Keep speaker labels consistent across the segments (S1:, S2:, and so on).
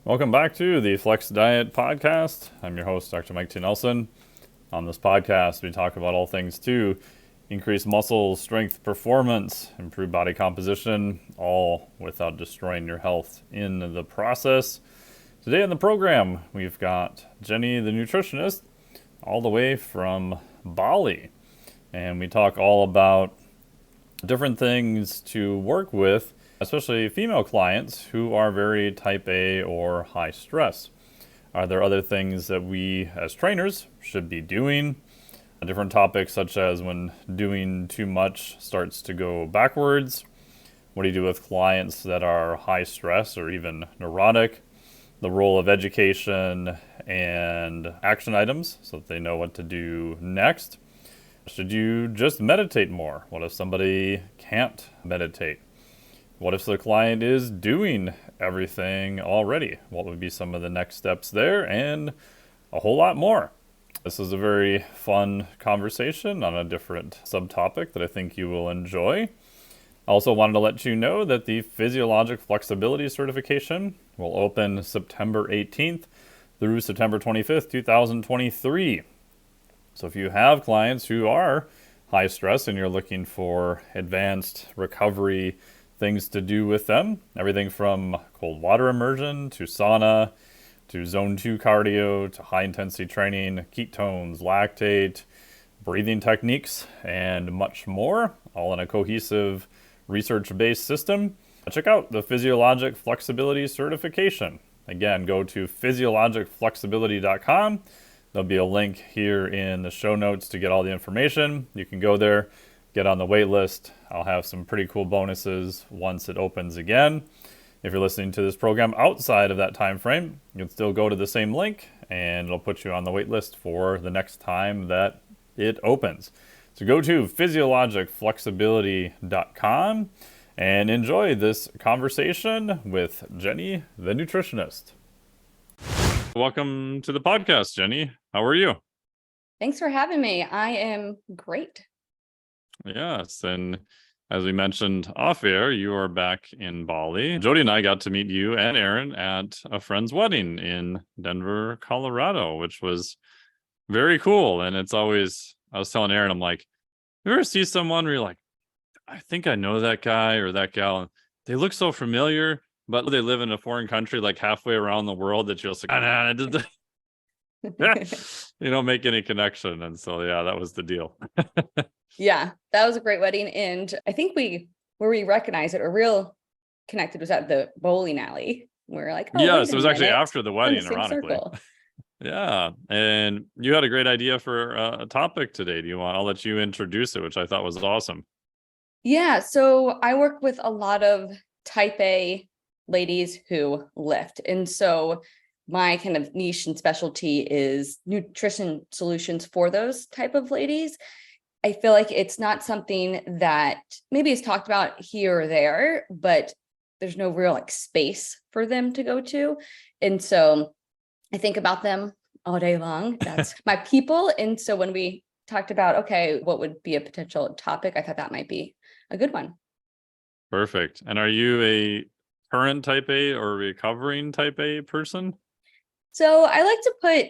S1: Welcome back to the Flex Diet Podcast. I'm your host, Dr. Mike T. Nelson. On this podcast, we talk about all things to increase muscle strength, performance, improve body composition, all without destroying your health in the process. Today on the program, we've got Jenny, the nutritionist, all the way from Bali. And we talk all about different things to work with, especially female clients who are very type A or high stress. Are there other things that we as trainers should be doing? Different topics such as when doing too much starts to go backwards. What do you do with clients that are high stress or even neurotic? The role of education and action items so that they know what to do next. Should you just meditate more? What if somebody can't meditate? What if the client is doing everything already? What would be some of the next steps there? And a whole lot more. This is a very fun conversation on a different subtopic that I think you will enjoy. I also wanted to let you know that the Physiologic Flexibility Certification will open September 18th through September 25th, 2023. So if you have clients who are high stress and you're looking for advanced recovery things to do with them, everything from cold water immersion to sauna to zone 2 cardio to high intensity training, ketones, lactate, breathing techniques, and much more, all in a cohesive research-based system, check out the Physiologic Flexibility Certification. Again, go to physiologicflexibility.com. There'll be a link here in the show notes to get all the information. You can go there, get on the wait list. I'll have some pretty cool bonuses once it opens again. If you're listening to this program outside of that time frame, you can still go to the same link and it'll put you on the wait list for the next time that it opens. So go to physiologicflexibility.com and enjoy this conversation with Jenny, the nutritionist. Welcome to the podcast, Jenny. How are you?
S2: Thanks for having me. I am great.
S1: Yes, and as we mentioned off air, you are back in Bali. Jody and I got to meet you and Aaron at a friend's wedding in Denver, Colorado, which was very cool. And it's always, I was telling Aaron, I'm like, you ever see someone where you're like, I think I know that guy or that gal, and they look so familiar, but they live in a foreign country like halfway around the world that you're just like, you don't make any connection. And so, yeah, that was the deal.
S2: Yeah, that was a great wedding. And I think where we recognized it or real connected was at the bowling alley. We're like, oh,
S1: yes, it was actually after the wedding, ironically.
S2: Circle.
S1: Yeah. And you had a great idea for a topic today. I'll let you introduce it, which I thought was awesome.
S2: Yeah. So I work with a lot of type A ladies who lift. And so my kind of niche and specialty is nutrition solutions for those type of ladies. I feel like it's not something that maybe is talked about here or there, but there's no real space for them to go to. And so I think about them all day long. That's my people. And so when we talked about, okay, what would be a potential topic, I thought that might be a good one.
S1: Perfect. And are you a current type A or recovering type A person?
S2: So I like to put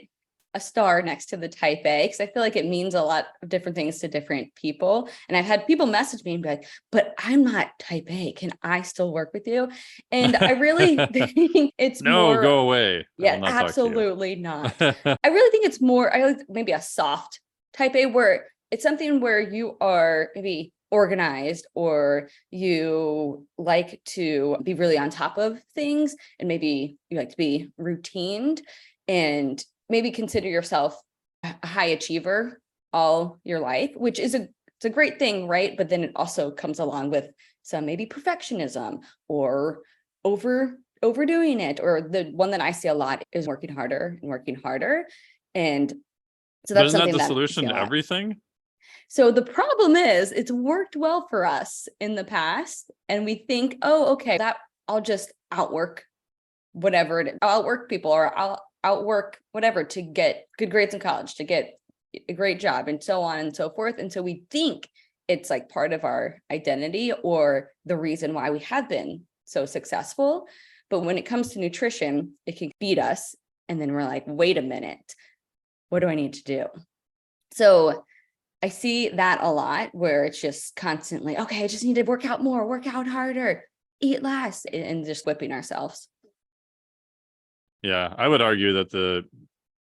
S2: a star next to the type A because I feel like it means a lot of different things to different people. And I've had people message me and be like, but I'm not type A. Can I still work with you? And I really think it's more.
S1: No, go away.
S2: Yeah, absolutely not. I really think it's more, I like maybe a soft type A where it's something where you are maybe organized or you like to be really on top of things and maybe you like to be routined and maybe consider yourself a high achiever all your life, which is it's a great thing, right? But then it also comes along with some maybe perfectionism or overdoing it. Or the one that I see a lot is working harder and working harder. And so that's
S1: something
S2: that
S1: the solution to everything.
S2: So the problem is it's worked well for us in the past. And we think, oh, okay, that I'll just outwork whatever it is. I'll outwork people or I'll outwork whatever to get good grades in college, to get a great job and so on and so forth. And so we think it's like part of our identity or the reason why we have been so successful. But when it comes to nutrition, it can beat us. And then we're like, wait a minute, what do I need to do? So I see that a lot where it's just constantly, okay, I just need to work out more, work out harder, eat less, and just whipping ourselves.
S1: Yeah, I would argue that the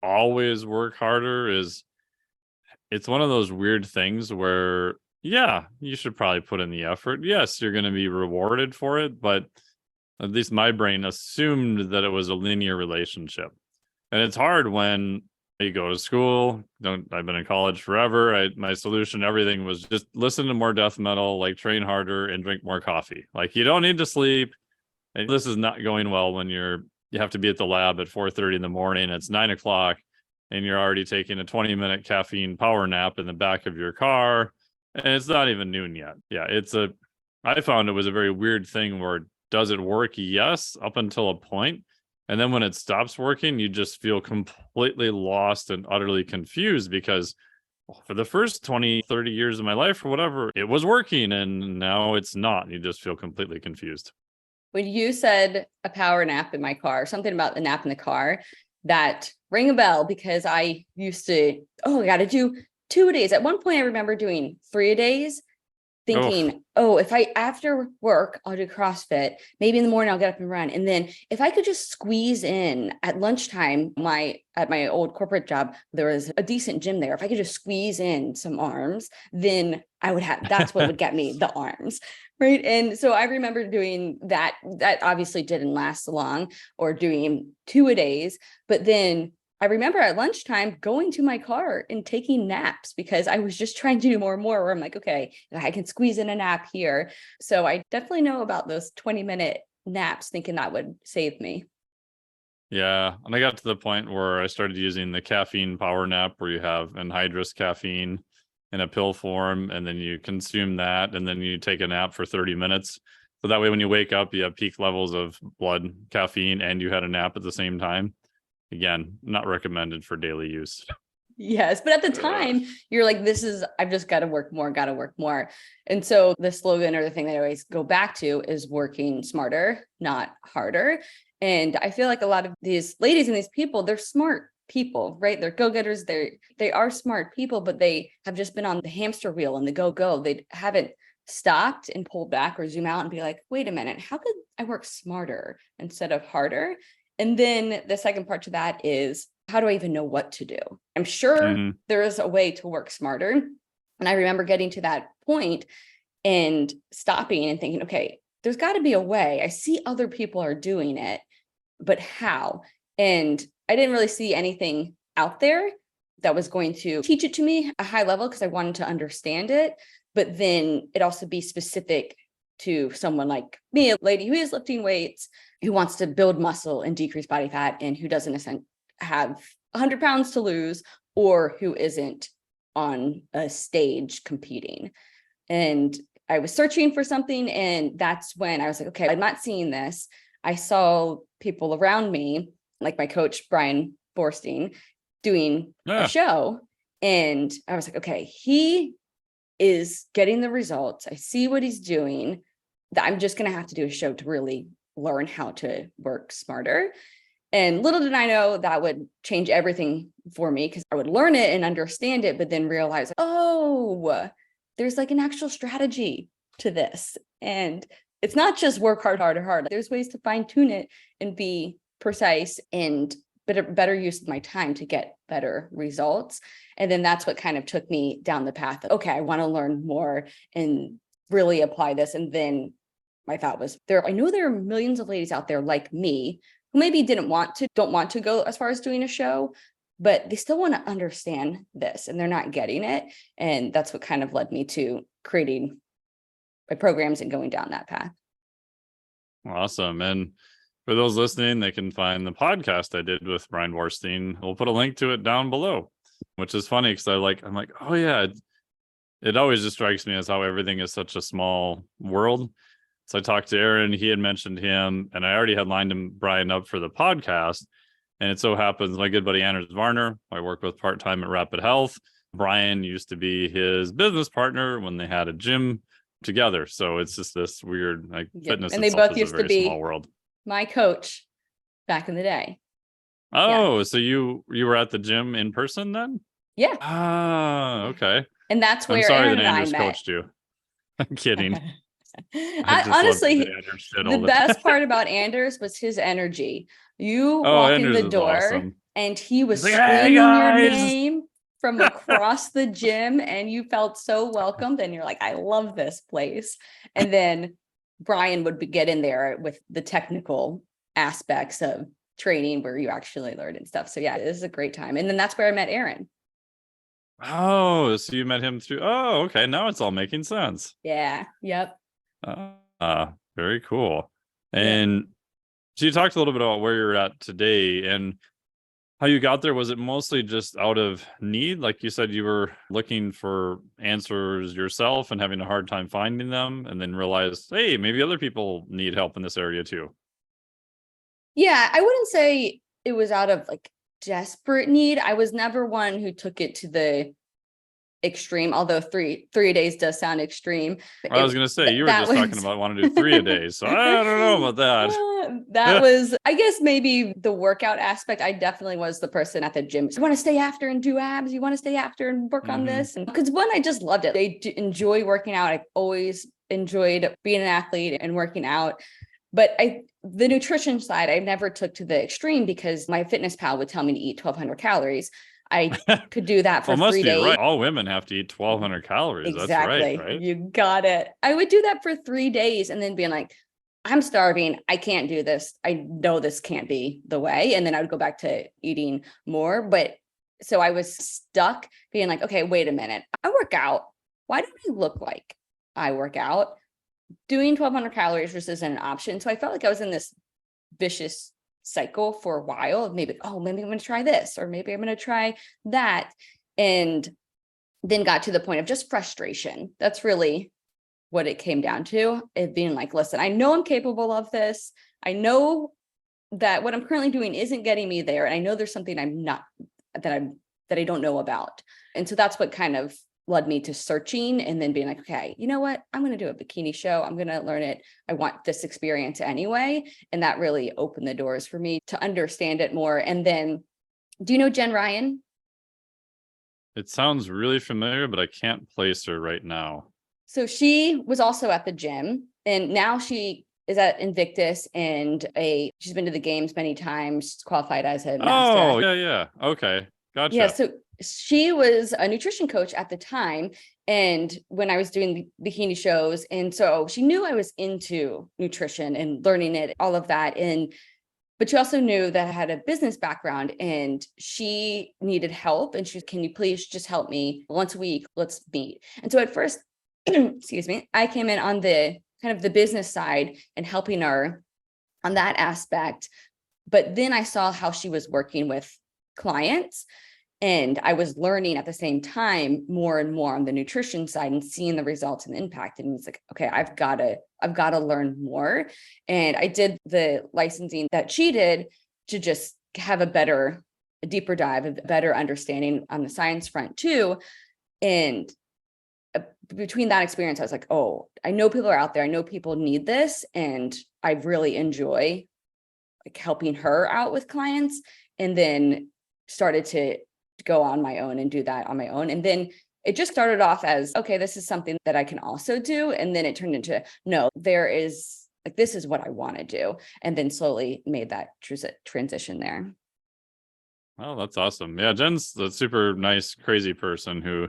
S1: always work harder it's one of those weird things where, yeah, you should probably put in the effort. Yes, you're going to be rewarded for it, but at least my brain assumed that it was a linear relationship. And it's hard when you go to school. I've been in college forever. My solution to everything was just listen to more death metal, like train harder and drink more coffee. Like you don't need to sleep. And this is not going well when you have to be at the lab at 4:30 in the morning. It's 9:00 and you're already taking a 20-minute caffeine power nap in the back of your car. And it's not even noon yet. Yeah, I found it was a very weird thing where does it work? Yes, up until a point. And then when it stops working, you just feel completely lost and utterly confused because for the first 20, 30 years of my life or whatever, it was working and now it's not. You just feel completely confused.
S2: When you said a power nap in my car, something about the nap in the car, that rang a bell because I used to, I got to do 2 days. At one point, I remember doing 3 days, thinking, if I, after work, I'll do CrossFit. Maybe in the morning, I'll get up and run. And then if I could just squeeze in at lunchtime, at my old corporate job, there was a decent gym there. If I could just squeeze in some arms, then I would that's what would get me the arms. Right. And so I remember doing that. That obviously didn't last long, or doing 2-a-days. But then I remember at lunchtime going to my car and taking naps because I was just trying to do more and more, where I'm like, okay, I can squeeze in a nap here. So I definitely know about those 20-minute naps, thinking that would save me.
S1: Yeah. And I got to the point where I started using the caffeine power nap where you have anhydrous caffeine in a pill form, and then you consume that, and then you take a nap for 30 minutes. So that way, when you wake up, you have peak levels of blood caffeine and you had a nap at the same time. Again, not recommended for daily use.
S2: Yes. But at the time, you're like, I've just got to work more. And so the slogan, or the thing that I always go back to, is working smarter, not harder. And I feel like a lot of these ladies and these people, they're smart people, right? They're go-getters. They are smart people, but they have just been on the hamster wheel and the go. They haven't stopped and pulled back or zoom out and be like, wait a minute, how could I work smarter instead of harder? And then the second part to that is, how do I even know what to do? I'm sure there is a way to work smarter. And I remember getting to that point and stopping and thinking, okay, there's got to be a way. I see other people are doing it, but how? And I didn't really see anything out there that was going to teach it to me a high level, because I wanted to understand it. But then it also be specific to someone like me, a lady who is lifting weights, who wants to build muscle and decrease body fat, and who doesn't have 100 pounds to lose, or who isn't on a stage competing. And I was searching for something, and that's when I was like, okay, I'm not seeing this. I saw people around me, like my coach, Brian Borstein, doing a show. And I was like, okay, he is getting the results. I see what he's doing. I'm just going to have to do a show to really learn how to work smarter. And little did I know that would change everything for me, because I would learn it and understand it, but then realize, there's like an actual strategy to this. And it's not just work hard, harder, hard. There's ways to fine tune it and be precise and better use of my time to get better results. And then that's what kind of took me down the path of, okay, I want to learn more and really apply this. And then my thought was, I know there are millions of ladies out there like me who maybe don't want to go as far as doing a show, but they still want to understand this and they're not getting it. And that's what kind of led me to creating my programs and going down that path.
S1: Awesome. And for those listening, they can find the podcast I did with Brian Warstein. We'll put a link to it down below, which is funny because I'm like, oh yeah, it always just strikes me as how everything is such a small world. So I talked to Aaron, he had mentioned him, and I already had lined Brian up for the podcast. And it so happens my good buddy Anders Varner, I work with part-time at Rapid Health. Brian used to be his business partner when they had a gym together. So it's just this weird fitness.
S2: And they both used
S1: to be
S2: small world. my coach back in the day.
S1: Oh, so you were at the gym in person then?
S2: Yeah.
S1: Ah, okay.
S2: And that's
S1: I'm
S2: where
S1: sorry
S2: Aaron
S1: that
S2: and I
S1: Anders
S2: met.
S1: coached you. I'm kidding. I just love to get
S2: Honestly,
S1: Anders shit
S2: the
S1: all the
S2: best
S1: time.
S2: part about Anders was his energy. You
S1: Oh,
S2: walk in
S1: Anders
S2: the
S1: is
S2: door
S1: awesome.
S2: and he was
S1: He's like, hey
S2: screaming your
S1: guys.
S2: name from across the gym, and you felt so welcomed, and you're like, I love this place. And then Brian would get in there with the technical aspects of training where you actually learn and stuff. So yeah, it is a great time. And then that's where I met Aaron.
S1: Oh, so you met him through. Oh, okay. Now it's all making sense.
S2: Yeah. Yep.
S1: Very cool.
S2: Yep.
S1: And so you talked a little bit about where you're at today and how you got there. Was it mostly just out of need? Like you said, you were looking for answers yourself and having a hard time finding them, and then realized, hey, maybe other people need help in this area too.
S2: Yeah, I wouldn't say it was out of like desperate need. I was never one who took it to the extreme, although three a days does sound extreme.
S1: I was going to say, you were
S2: That
S1: just talking
S2: was
S1: about wanting to do 3 a day. So I don't know about that.
S2: that was, I guess, maybe the workout aspect. I definitely was the person at the gym. You want to stay after and do abs? You want to stay after and work on this? And because one, I just loved it. I enjoy working out. I've always enjoyed being an athlete and working out. But the nutrition side, I never took to the extreme because my fitness pal would tell me to eat 1,200 calories. I could do that for
S1: Well, must
S2: 3
S1: be
S2: days.
S1: right. All women have to eat 1,200 calories.
S2: Exactly.
S1: That's right?
S2: You got it. I would do that for 3 days and then being like, I'm starving. I can't do this. I know this can't be the way. And then I would go back to eating more. But so I was stuck being like, okay, wait a minute. I work out. Why do I look like I work out? Doing 1,200 calories just isn't an option. So I felt like I was in this vicious cycle for a while of maybe I'm going to try this, or maybe I'm going to try that. And then got to the point of just frustration. That's really what it came down to. It being like, listen, I know I'm capable of this. I know that what I'm currently doing isn't getting me there. And I know there's something that I don't know about. And so that's what kind of led me to searching and then being like, okay, you know what? I'm going to do a bikini show. I'm going to learn it. I want this experience anyway. And that really opened the doors for me to understand it more. And then, do you know Jen Ryan?
S1: It sounds really familiar, but I can't place her right now.
S2: So she was also at the gym, and now she is at Invictus, and she's been to the games many times. She's qualified as a master.
S1: Oh, yeah. Okay. Gotcha.
S2: Yeah, so she was a nutrition coach at the time, and when I was doing the bikini shows, and so she knew I was into nutrition and learning it, all of that. But she also knew that I had a business background and she needed help. And can you please just help me once a week? Let's meet. And so at first, excuse me, I came in on the kind of the business side and helping her on that aspect. But then I saw how she was working with clients, and I was learning at the same time more and more on the nutrition side and seeing the results and the impact. And it's like, okay, I've got to learn more. And I did the licensing that she did to just have a deeper dive, a better understanding on the science front too. And between that experience, I was like, oh, I know people are out there. I know people need this. And I really enjoy like helping her out with clients. And then started to go on my own and do that on my own. And then it just started off as, okay, this is something that I can also do. And then it turned into, no, this is what I want to do. And then slowly made that transition there.
S1: Oh, that's awesome. Yeah, Jen's a super nice, crazy person who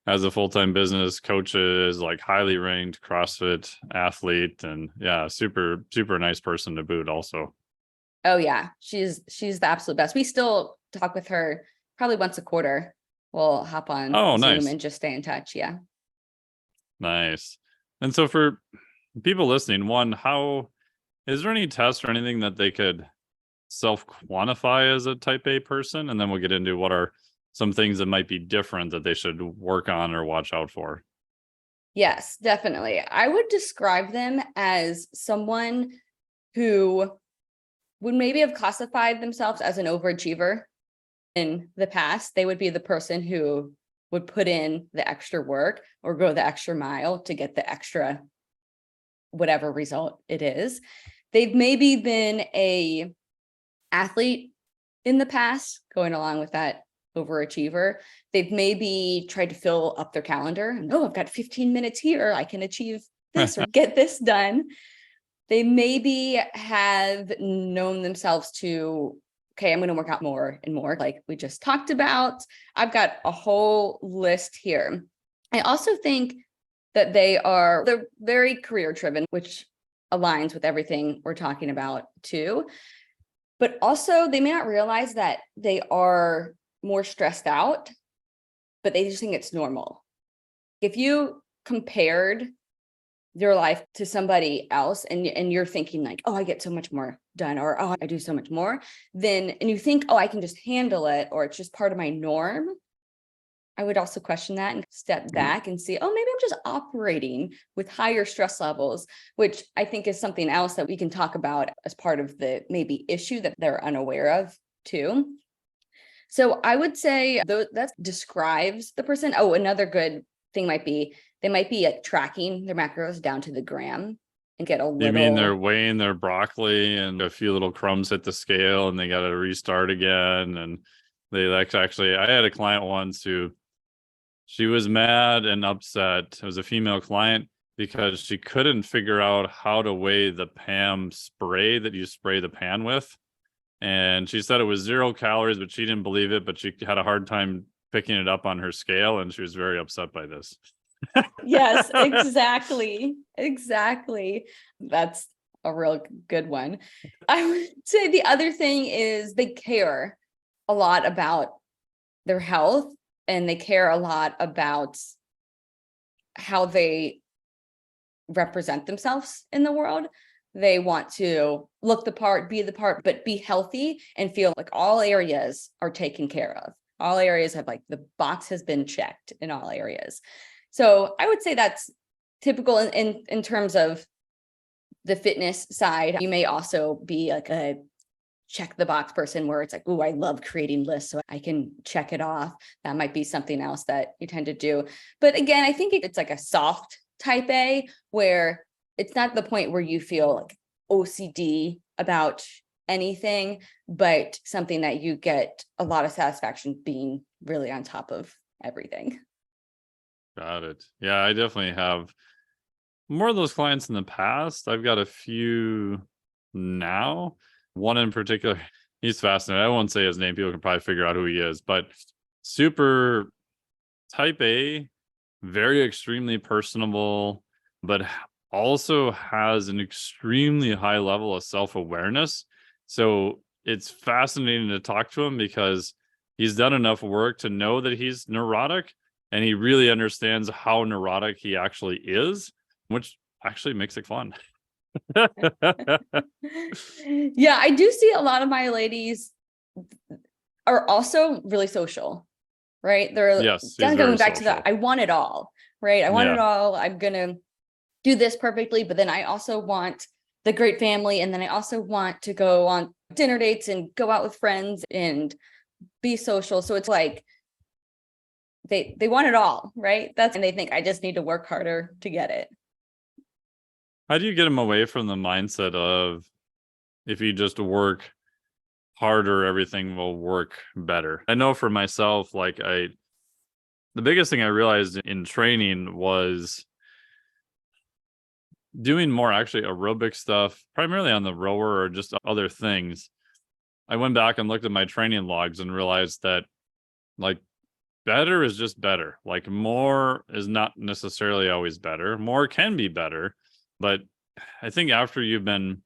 S1: has a full-time business, coaches, like highly ranked CrossFit athlete, and yeah, super, super nice person to boot also.
S2: Oh yeah, she's the absolute best. We still talk with her probably once a quarter. We'll hop on Zoom
S1: nice.
S2: and just stay in touch. Yeah.
S1: Nice. And so for people listening, is there any tests or anything that they could self-quantify as a type A person? And then we'll get into what are some things that might be different that they should work on or watch out for.
S2: Yes, definitely. I would describe them as someone who would maybe have classified themselves as an overachiever in the past. They would be the person who would put in the extra work or go the extra mile to get the extra whatever result it is. they've maybe been a athlete in the past, going along with that overachiever. They've maybe tried to fill up their calendar. And, oh, I've got 15 minutes here. I can achieve this or get this done. They maybe have known themselves to, okay, I'm going to work out more and more, like we just talked about. I've got a whole list here. I also think that they're very career driven, which aligns with everything we're talking about too. But also they may not realize that they are more stressed out, but they just think it's normal. If you compared your life to somebody else and you're thinking like, oh, I get so much more done, or oh, I do so much more, then, and you think, oh, I can just handle it, or it's just part of my norm, I would also question that and step back and see, oh, maybe I'm just operating with higher stress levels, which I think is something else that we can talk about as part of the maybe issue that they're unaware of too. So I would say that describes the person. Oh, another good thing might be, they might be tracking their macros down to the gram and get a little.
S1: You mean they're weighing their broccoli and a few little crumbs hit the scale and they got to restart again? And they actually, I had a client once who, she was mad and upset. It was a female client because she couldn't figure out how to weigh the PAM spray that you spray the pan with. And she said it was 0 calories, but she didn't believe it, but she had a hard time picking it up on her scale. And she was very upset by this.
S2: Yes, exactly. Exactly. That's a real good one. I would say the other thing is they care a lot about their health, and they care a lot about how they represent themselves in the world. They want to look the part, be the part, but be healthy and feel like all areas are taken care of. All areas have, like, the box has been checked in all areas. So I would say that's typical in terms of the fitness side. You may also be like a check the box person where it's like, oh, I love creating lists so I can check it off. That might be something else that you tend to do. But again, I think it's like a soft type A, where it's not the point where you feel like OCD about anything, but something that you get a lot of satisfaction being really on top of everything.
S1: Got it. Yeah, I definitely have more of those clients in the past. I've got a few now. One in particular, he's fascinating. I won't say his name. People can probably figure out who he is, but super type A, very extremely personable, but also has an extremely high level of self-awareness. So it's fascinating to talk to him because he's done enough work to know that he's neurotic, and he really understands how neurotic he actually is, which actually makes it fun.
S2: Yeah, I do see a lot of my ladies are also really social, right? They're kind of going back to that. I want it all, right? I want it all. I'm going to do this perfectly, but then I also want the great family. And then I also want to go on dinner dates and go out with friends and be social. So it's like, they want it all, right? And they think I just need to work harder to get it.
S1: How do you get them away from the mindset of, if you just work harder, everything will work better? I know for myself, like the biggest thing I realized in training was doing more actually aerobic stuff, primarily on the rower or just other things. I went back and looked at my training logs and realized that, like, better is just better. Like, more is not necessarily always better. More can be better. But I think after you've been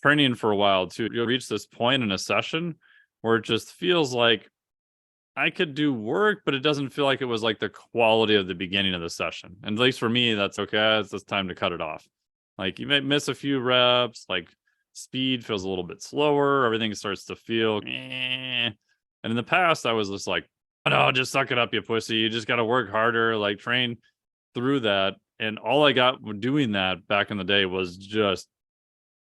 S1: training for a while too, you'll reach this point in a session where it just feels like I could do work, but it doesn't feel like it was like the quality of the beginning of the session. And at least for me, that's okay. It's just time to cut it off. Like, you may miss a few reps, like speed feels a little bit slower. Everything starts to feel, And in the past, I was just like, oh, no, just suck it up, you pussy. You just got to work harder, like train through that. And all I got doing that back in the day was just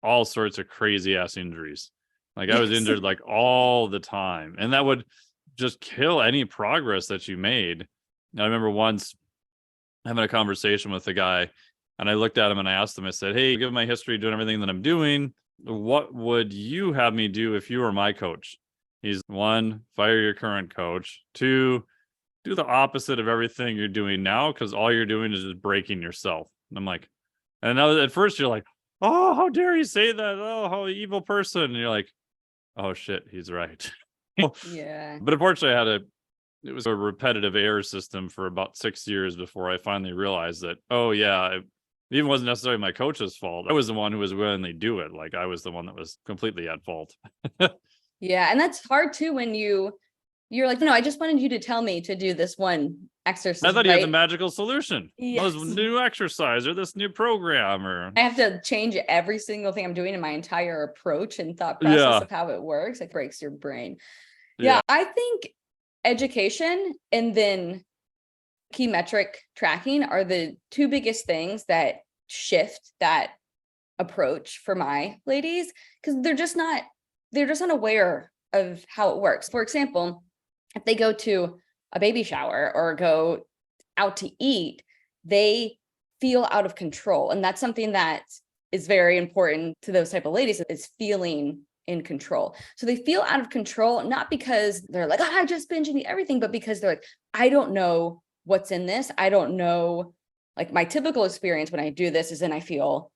S1: all sorts of crazy ass injuries. Like, I was injured like all the time, and that would just kill any progress that you made. And I remember once having a conversation with a guy, and I looked at him and I asked him, I said, hey, given my history doing everything that I'm doing, what would you have me do if you were my coach? He's 1, fire your current coach. 2, do the opposite of everything you're doing now, because all you're doing is just breaking yourself. And I'm like, and at first you're like, oh, how dare you say that? Oh, how evil person. And you're like, oh shit, he's right.
S2: Yeah.
S1: But unfortunately, it was a repetitive error system for about 6 years before I finally realized that, oh yeah, it even wasn't necessarily my coach's fault. I was the one who was willingly do it. Like, I was the one that was completely at fault.
S2: Yeah. And that's hard too when you're like, no, I just wanted you to tell me to do this one exercise.
S1: I thought you had the
S2: right?
S1: magical solution.
S2: Yes.
S1: This new exercise or this new program or
S2: I have to change every single thing I'm doing in my entire approach and thought process
S1: yeah.
S2: of how it works. It breaks your brain.
S1: Yeah.
S2: Yeah, I think education and then key metric tracking are the two biggest things that shift that approach for my ladies, because they're just not aware of how it works. For example, if they go to a baby shower or go out to eat, they feel out of control. And that's something that is very important to those type of ladies, is feeling in control. So they feel out of control, not because they're like, I just binge and eat everything, but because they're like, I don't know what's in this. I don't know. Like, my typical experience when I do this is then I feel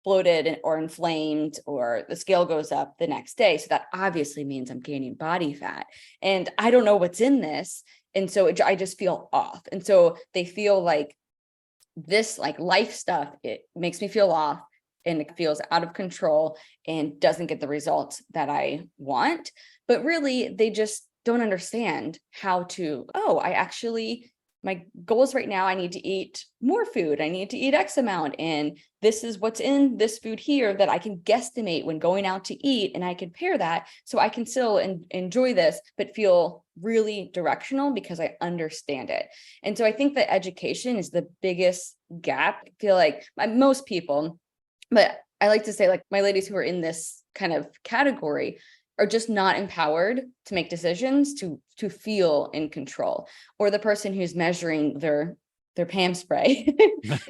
S2: bloated or inflamed, or the scale goes up the next day. So that obviously means I'm gaining body fat, and I don't know what's in this. And so I just feel off. And so they feel like this, like, life stuff, it makes me feel off and it feels out of control and doesn't get the results that I want. But really, they just don't understand how to, my goals right now, I need to eat more food. I need to eat X amount. And this is what's in this food here that I can guesstimate when going out to eat. And I can pair that so I can still enjoy this, but feel really directional because I understand it. And so I think that education is the biggest gap. I feel like most people, but I like to say, like, my ladies who are in this kind of category are just not empowered to make decisions, to feel in control. Or the person who's measuring their Pam spray,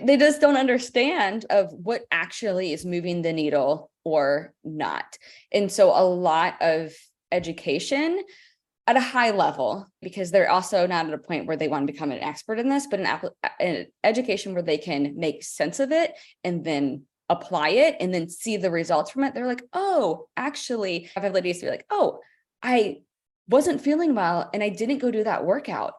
S2: they just don't understand of what actually is moving the needle or not. And so a lot of education at a high level, because they're also not at a point where they want to become an expert in this, but an education where they can make sense of it and then apply it and then see the results from it. They're like, oh, actually, I've had ladies be like, oh, I wasn't feeling well and I didn't go do that workout.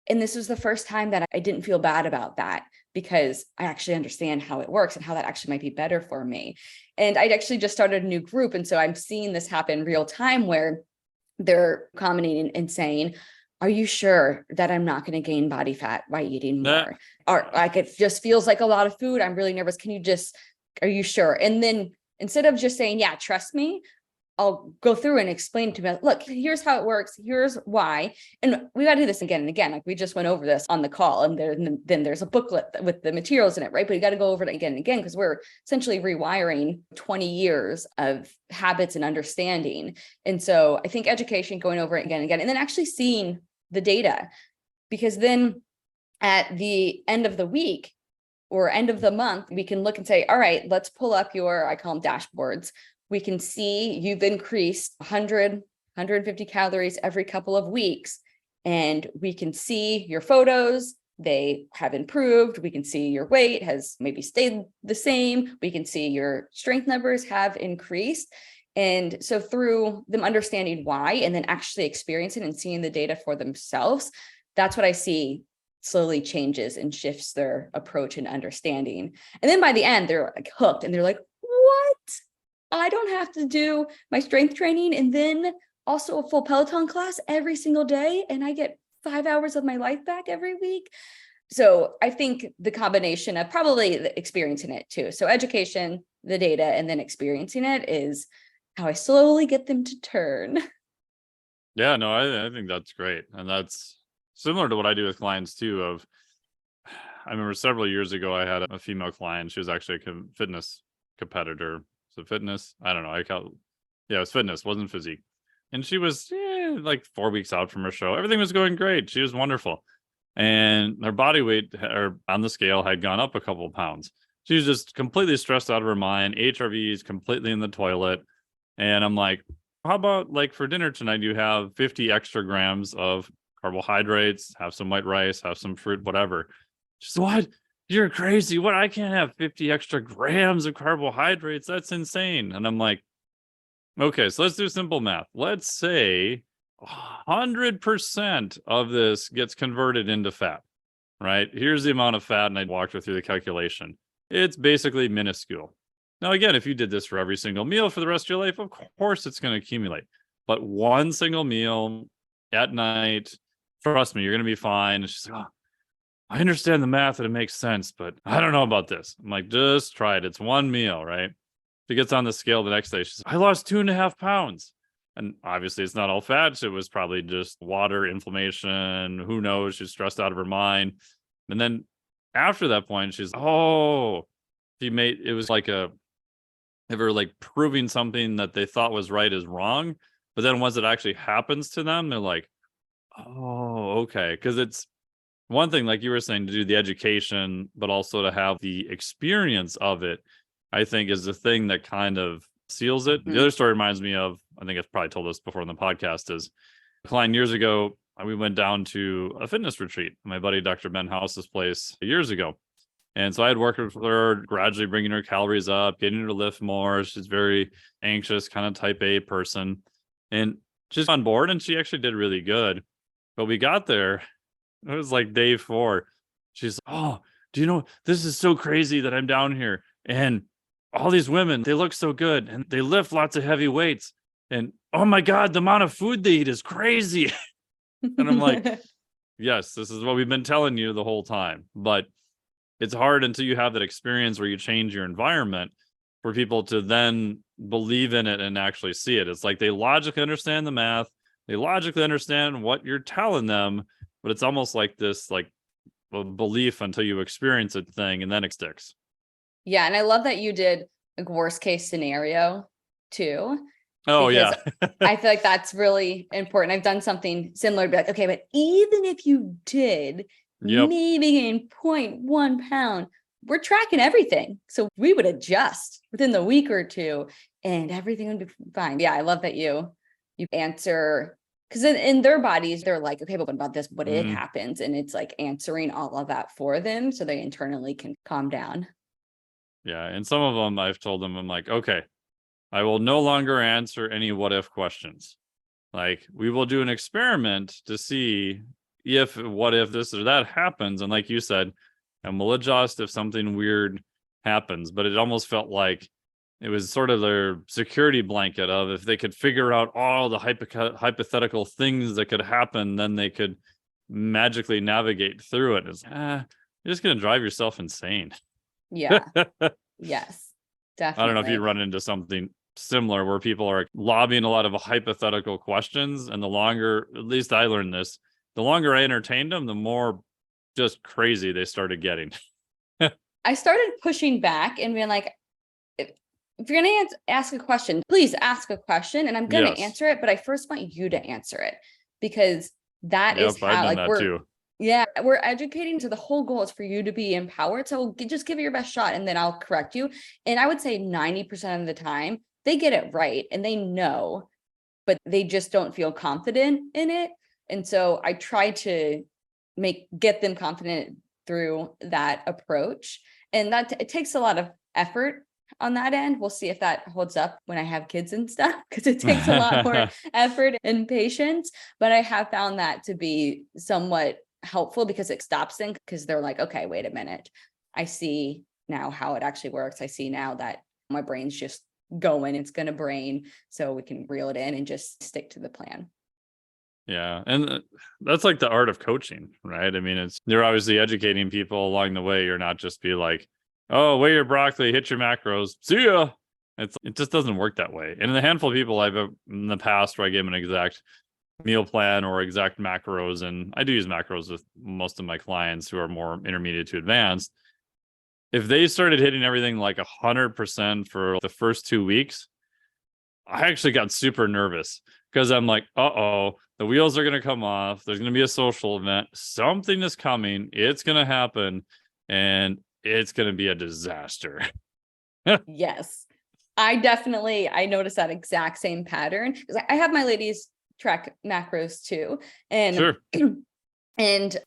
S2: And this was the first time that I didn't feel bad about that, because I actually understand how it works and how that actually might be better for me. And I'd actually just started a new group. And so I'm seeing this happen real time, where they're commenting and saying, are you sure that I'm not going to gain body fat by eating more? Or like, it just feels like a lot of food. I'm really nervous. Are you sure? And then instead of just saying, yeah, trust me, I'll go through and explain to them, look, here's how it works. Here's why. And we got to do this again and again. Like, we just went over this on the call, and then there's a booklet with the materials in it, right? But you got to go over it again and again, because we're essentially rewiring 20 years of habits and understanding. And so I think education, going over it again and again, and then actually seeing the data, because then at the end of the week or end of the month, we can look and say, all right, let's pull up I call them dashboards. We can see you've increased 100, 150 calories every couple of weeks. And we can see your photos, they have improved. We can see your weight has maybe stayed the same. We can see your strength numbers have increased. And so through them understanding why and then actually experiencing and seeing the data for themselves, that's what I see slowly changes and shifts their approach and understanding. And then by the end, they're like hooked, and they're like, what? I don't have to do my strength training and then also a full Peloton class every single day, and I get 5 hours of my life back every week. So I think the combination of probably experiencing it too. So education, the data, and then experiencing it is how I slowly get them to turn.
S1: Yeah, no, I think that's great. And that's similar to what I do with clients too. I remember several years ago, I had a female client. She was actually a fitness competitor. So fitness, I don't know. It was fitness, wasn't physique. And she was like 4 weeks out from her show. Everything was going great. She was wonderful. And her body weight on the scale had gone up a couple of pounds. She was just completely stressed out of her mind. HRV is completely in the toilet. And I'm like, how about like for dinner tonight, you have 50 extra grams of carbohydrates, have some white rice, have some fruit, whatever. She's what? You're crazy. What? I can't have 50 extra grams of carbohydrates. That's insane. And I'm like, okay, so let's do simple math. Let's say 100% of this gets converted into fat, right? Here's the amount of fat, and I walked her through the calculation. It's basically minuscule. Now, again, if you did this for every single meal for the rest of your life, of course it's going to accumulate. But one single meal at night, trust me, you're going to be fine. And she's like, oh, I understand the math and it makes sense, but I don't know about this. I'm like, just try it. It's one meal, right? She gets on the scale the next day. She's like, I lost 2.5 pounds. And obviously it's not all fat. It was probably just water, inflammation. Who knows? She's stressed out of her mind. And then after that point, she's, it was like ever like proving something that they thought was right is wrong. But then once it actually happens to them, they're like, oh, okay. Because it's one thing, like you were saying, to do the education, but also to have the experience of it, I think is the thing that kind of seals it. The other story reminds me of, I think I've probably told this before in the podcast, is a client years ago, we went down to a fitness retreat, my buddy Dr. Ben House's place years ago. And so I had worked with her, gradually bringing her calories up, getting her to lift more. She's very anxious, kind of type A person. And she's on board, and she actually did really good. But we got there, it was like day 4. She's like, oh, do you know, this is so crazy that I'm down here. And all these women, they look so good and they lift lots of heavy weights. And oh my God, the amount of food they eat is crazy. And I'm like, yes, this is what we've been telling you the whole time. But it's hard until you have that experience where you change your environment for people to then believe in it and actually see it. It's like they logically understand the math. They logically understand what you're telling them, but it's almost like this, like a belief until you experience it thing, and then it sticks.
S2: Yeah. And I love that you did like worst case scenario too.
S1: Oh, yeah.
S2: I feel like that's really important. I've done something similar, be like, okay, but even if you did maybe gain 0.1 pound, we're tracking everything. So we would adjust within the week or two and everything would be fine. Yeah, I love that you answer, because in their bodies, they're like, okay, but what about this? What it happens? And it's like answering all of that for them so they internally can calm down.
S1: Yeah. And some of them I've told them, I'm like, okay, I will no longer answer any what if questions. Like, we will do an experiment to see what if this or that happens. And like you said, and we'll adjust if something weird happens. But it almost felt like it was sort of their security blanket of, if they could figure out all the hypothetical things that could happen, then they could magically navigate through it. It's you're just going to drive yourself insane.
S2: Yeah. Yes, definitely.
S1: I don't know if you run into something similar where people are lobbying a lot of hypothetical questions, and the longer, at least I learned this, the longer I entertained them, the more just crazy they started getting.
S2: I started pushing back and being like, if you're going to ask a question, please ask a question, and I'm going to answer it, but I first want you to answer it, because that is how, like, we're educating. So the whole goal is for you to be empowered. So just give it your best shot and then I'll correct you. And I would say 90% of the time they get it right and they know, but they just don't feel confident in it. And so I try to get them confident through that approach. And it takes a lot of effort on that end. We'll see if that holds up when I have kids and stuff, because it takes a lot more effort and patience. But I have found that to be somewhat helpful, because it stops them, because they're like, okay, wait a minute, I see now how it actually works. I see now that my brain's just going, it's going to brain, so we can reel it in and just stick to the plan.
S1: Yeah. And that's like the art of coaching, right? I mean, you're obviously educating people along the way. You're not just be like, oh, weigh your broccoli, hit your macros, see ya. It just doesn't work that way. And the handful of people I've in the past where I gave them an exact meal plan or exact macros, and I do use macros with most of my clients who are more intermediate to advanced. If they started hitting everything like 100% for the first 2 weeks, I actually got super nervous, because I'm like, the wheels are going to come off. There's going to be a social event. Something is coming. It's going to happen. And it's going to be a disaster.
S2: Yes. I noticed that exact same pattern because I have my ladies track macros too. And
S1: Sure.
S2: and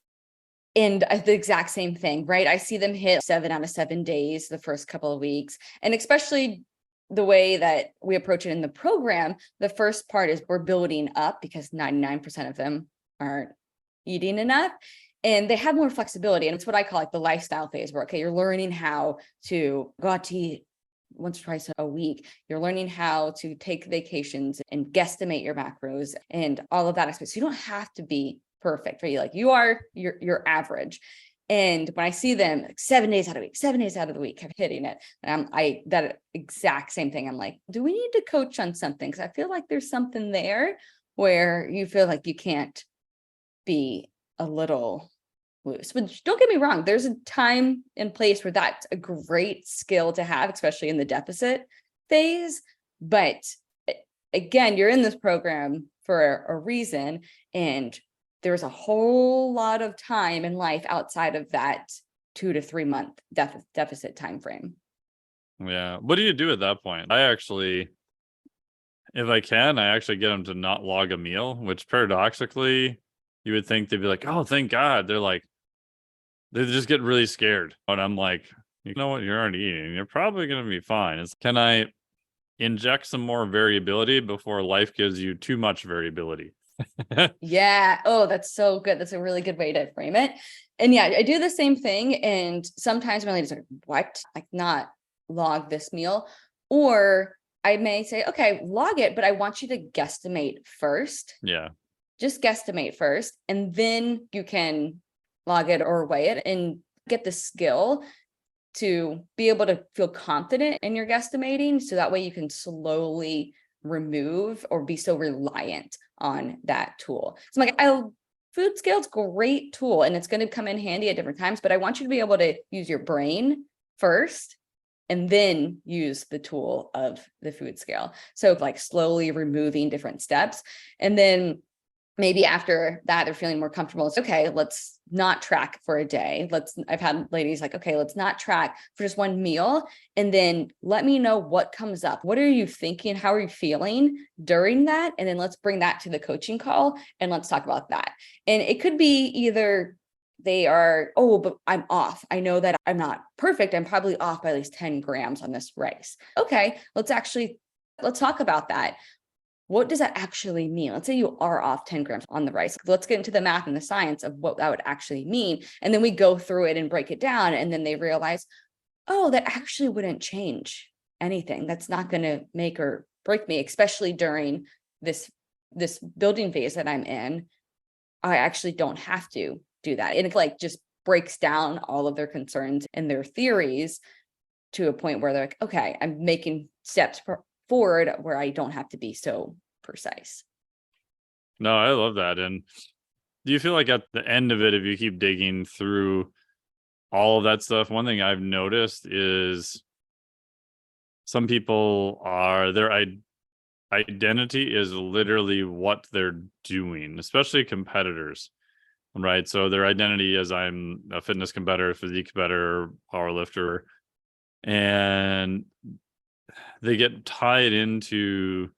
S2: the exact same thing, right? I see them hit 7 out of 7 days the first couple of weeks. And especially the way that we approach it in the program, the first part is we're building up because 99% of them aren't eating enough. And they have more flexibility. And it's what I call like the lifestyle phase where, okay, you're learning how to go out to eat once or twice a week. You're learning how to take vacations and guesstimate your macros and all of that aspect. So you don't have to be perfect, right? Like you're average. And when I see them like 7 days out of the week, 7 days out of the week, I'm hitting it. And that exact same thing. I'm like, do we need to coach on something? Because I feel like there's something there where you feel like you can't be a little loose. But don't get me wrong, there's a time and place where that's a great skill to have, especially in the deficit phase. But again, you're in this program for a reason, and there's a whole lot of time in life outside of that 2 to 3 month deficit time frame.
S1: Yeah. What do you do at that point? If I can, I actually get them to not log a meal, which paradoxically, you would think they'd be like, oh, thank God. They just get really scared. And I'm like, you know what? You're already eating. You're probably going to be fine. Can I inject some more variability before life gives you too much variability?
S2: Yeah. Oh, that's so good. That's a really good way to frame it. And yeah, I do the same thing. And sometimes my ladies are like, what? Like not log this meal. Or I may say, okay, log it, but I want you to guesstimate first.
S1: Yeah.
S2: Just guesstimate first. And then you can log it or weigh it and get the skill to be able to feel confident in your guesstimating. So that way you can slowly remove or be so reliant on that tool. So I'm like, food scale's a great tool and it's going to come in handy at different times, but I want you to be able to use your brain first and then use the tool of the food scale. So like slowly removing different steps. And then maybe after that, they're feeling more comfortable. It's okay, let's not track for a day. I've had ladies like, okay, let's not track for just one meal. And then let me know what comes up. What are you thinking? How are you feeling during that? And then let's bring that to the coaching call and let's talk about that. And it could be either they are, oh, but I'm off. I know that I'm not perfect. I'm probably off by at least 10 grams on this rice. Okay, let's talk about that. What does that actually mean? Let's say you are off 10 grams on the rice. Let's get into the math and the science of what that would actually mean. And then we go through it and break it down. And then they realize, oh, that actually wouldn't change anything. That's not going to make or break me, especially during this building phase that I'm in. I actually don't have to do that. And it like just breaks down all of their concerns and their theories to a point where they're like, okay, I'm making steps forward where I don't have to be so precise.
S1: No, I love that. And do you feel like at the end of it, if you keep digging through all of that stuff, one thing I've noticed is some people their identity is literally what they're doing, especially competitors, right? So their identity is I'm a fitness competitor, physique competitor, power lifter, and they get tied into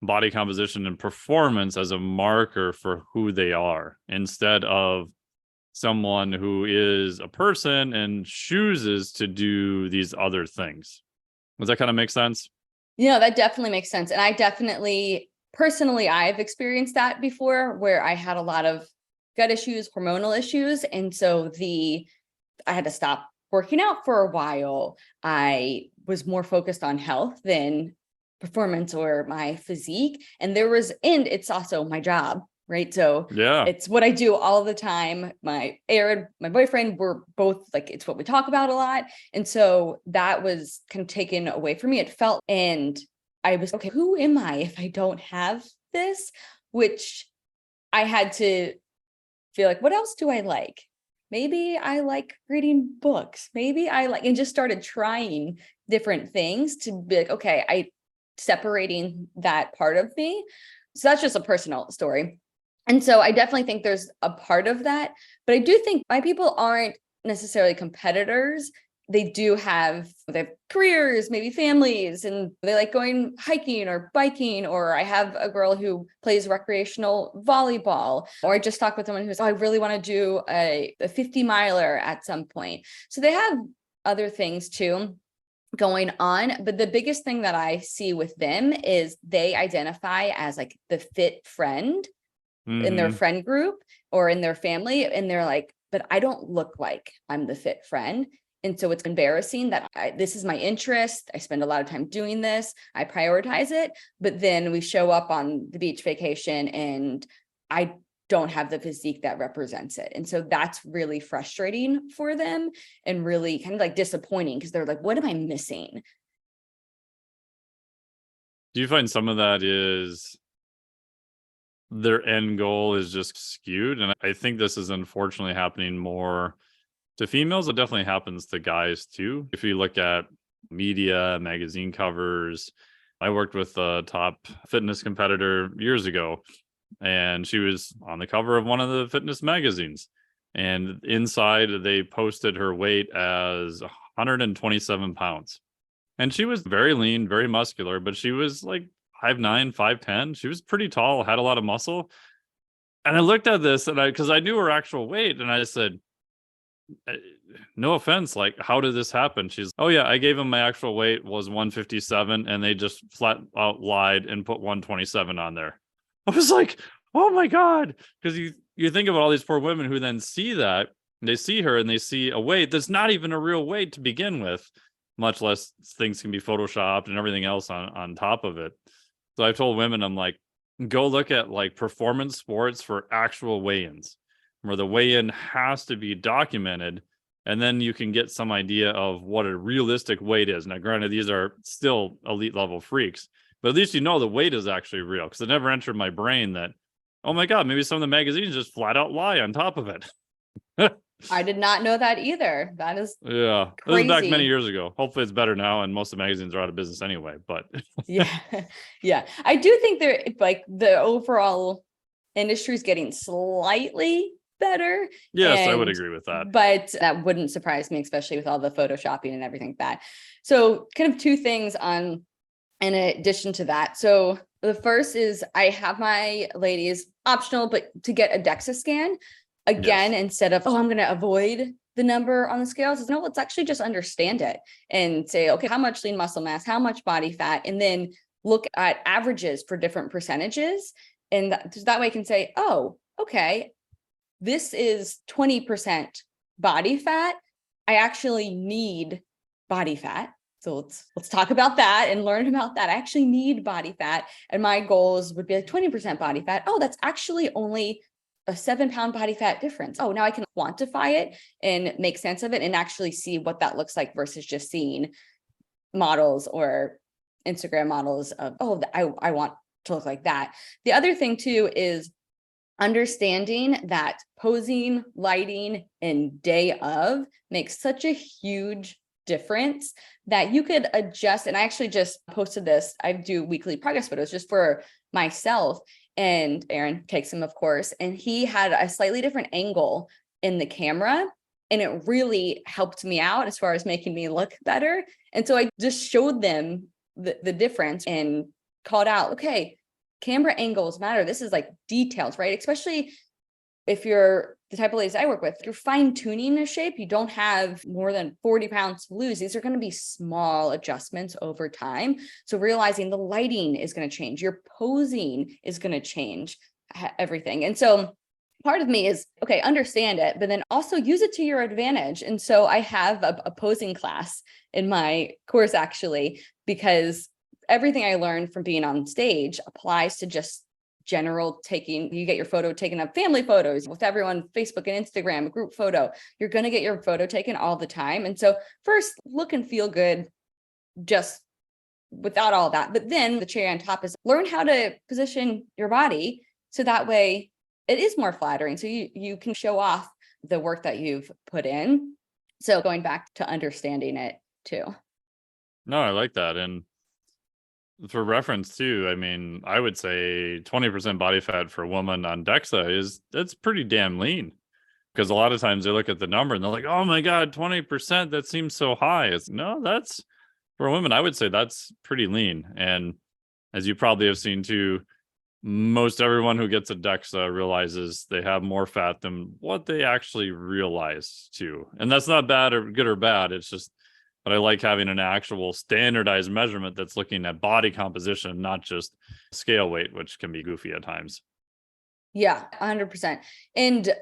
S1: body composition and performance as a marker for who they are instead of someone who is a person and chooses to do these other things. Does that kind of make sense?
S2: Yeah, that definitely makes sense. And I definitely, personally, I've experienced that before where I had a lot of gut issues, hormonal issues. And so I had to stop working out for a while. I was more focused on health than performance or my physique. And it's also my job, right? So
S1: Yeah.
S2: it's what I do all the time. My boyfriend, we're both like, it's what we talk about a lot. And so that was kind of taken away from me. It felt, and I was, okay, who am I if I don't have this? Which I had to feel like, what else do I like? Maybe I like reading books. Maybe and just started trying different things to be like, okay, separating that part of me. So that's just a personal story. And so I definitely think there's a part of that, but I do think my people aren't necessarily competitors they have careers, maybe families, and they like going hiking or biking. Or I have a girl who plays recreational volleyball, or I just talked with someone who's, I really want to do a 50 miler at some point. So they have other things too going on. But the biggest thing that I see with them is they identify as like the fit friend in their friend group or in their family. And they're like, but I don't look like I'm the fit friend. And so it's embarrassing that this is my interest. I spend a lot of time doing this. I prioritize it. But then we show up on the beach vacation and I don't have the physique that represents it. And so that's really frustrating for them and really kind of like disappointing because they're like, what am I missing?
S1: Do you find some of that is their end goal is just skewed? And I think this is unfortunately happening more to females. It definitely happens to guys too. If you look at media, magazine covers, I worked with a top fitness competitor years ago, and she was on the cover of one of the fitness magazines. And inside, they posted her weight as 127 pounds. And she was very lean, very muscular, but she was like 5'9", 5'10". She was pretty tall, had a lot of muscle. And I looked at this and because I knew her actual weight, and I said, no offense, like, how did this happen? She's, oh yeah, I gave him my actual weight was 157 and they just flat out lied and put 127 on there. I was like, oh my God. Because you think about all these poor women who then see that, they see her and they see a weight that's not even a real weight to begin with, much less things can be photoshopped and everything else on top of it. So I've told women, I'm like, go look at like performance sports for actual weigh-ins, where the weigh-in has to be documented, and then you can get some idea of what a realistic weight is. Now, granted, these are still elite level freaks, but at least you know the weight is actually real, because it never entered my brain that, oh my God, maybe some of the magazines just flat out lie on top of it.
S2: I did not know that either. That is
S1: yeah,
S2: crazy.
S1: This was back many years ago. Hopefully it's better now, and most of the magazines are out of business anyway, but
S2: yeah. I do think they're like the overall industry is getting slightly better.
S1: Yes, I would agree with that.
S2: But that wouldn't surprise me, especially with all the photoshopping and everything like that. So kind of two things in addition to that. So the first is I have my ladies optional, but to get a DEXA scan again, instead of, I'm going to avoid the number on the scales, no, let's actually just understand it and say, okay, how much lean muscle mass, how much body fat, and then look at averages for different percentages. And that way I can say, oh, okay, this is 20% body fat. I actually need body fat. So let's talk about that and learn about that. I actually need body fat. And my goals would be like 20% body fat. Oh, that's actually only a 7-pound body fat difference. Oh, now I can quantify it and make sense of it and actually see what that looks like versus just seeing models or Instagram models of, oh, I want to look like that. The other thing too is understanding that posing, lighting, and day of makes such a huge difference that you could adjust. And I actually just posted this. I do weekly progress photos just for myself. And Aaron takes them, of course, and he had a slightly different angle in the camera. And it really helped me out as far as making me look better. And so I just showed them the difference and called out, okay, camera angles matter. This is like details, right? Especially if you're the type of ladies I work with, you're fine tuning a shape. You don't have more than 40 pounds to lose. These are going to be small adjustments over time. So realizing the lighting is going to change, your posing is going to change everything. And so part of me is, okay, understand it, but then also use it to your advantage. And so I have a posing class in my course actually, because everything I learned from being on stage applies to just general taking. You get your photo taken up, family photos with everyone, Facebook and Instagram, a group photo. You're going to get your photo taken all the time. And so first, look and feel good just without all that. But then the cherry on top is learn how to position your body so that way it is more flattering. So you can show off the work that you've put in. So going back to understanding it too.
S1: No, I like that. And for reference too, I mean, I would say 20% body fat for a woman on DEXA that's pretty damn lean Because a lot of times they look at the number and they're like, oh my God, 20%, that seems so high. It's no, that's for women, I would say that's pretty lean. And as you probably have seen too, most everyone who gets a DEXA realizes they have more fat than what they actually realize too. And that's not bad or good or bad. It's just, but I like having an actual standardized measurement that's looking at body composition, not just scale weight, which can be goofy at times.
S2: Yeah, 100%. And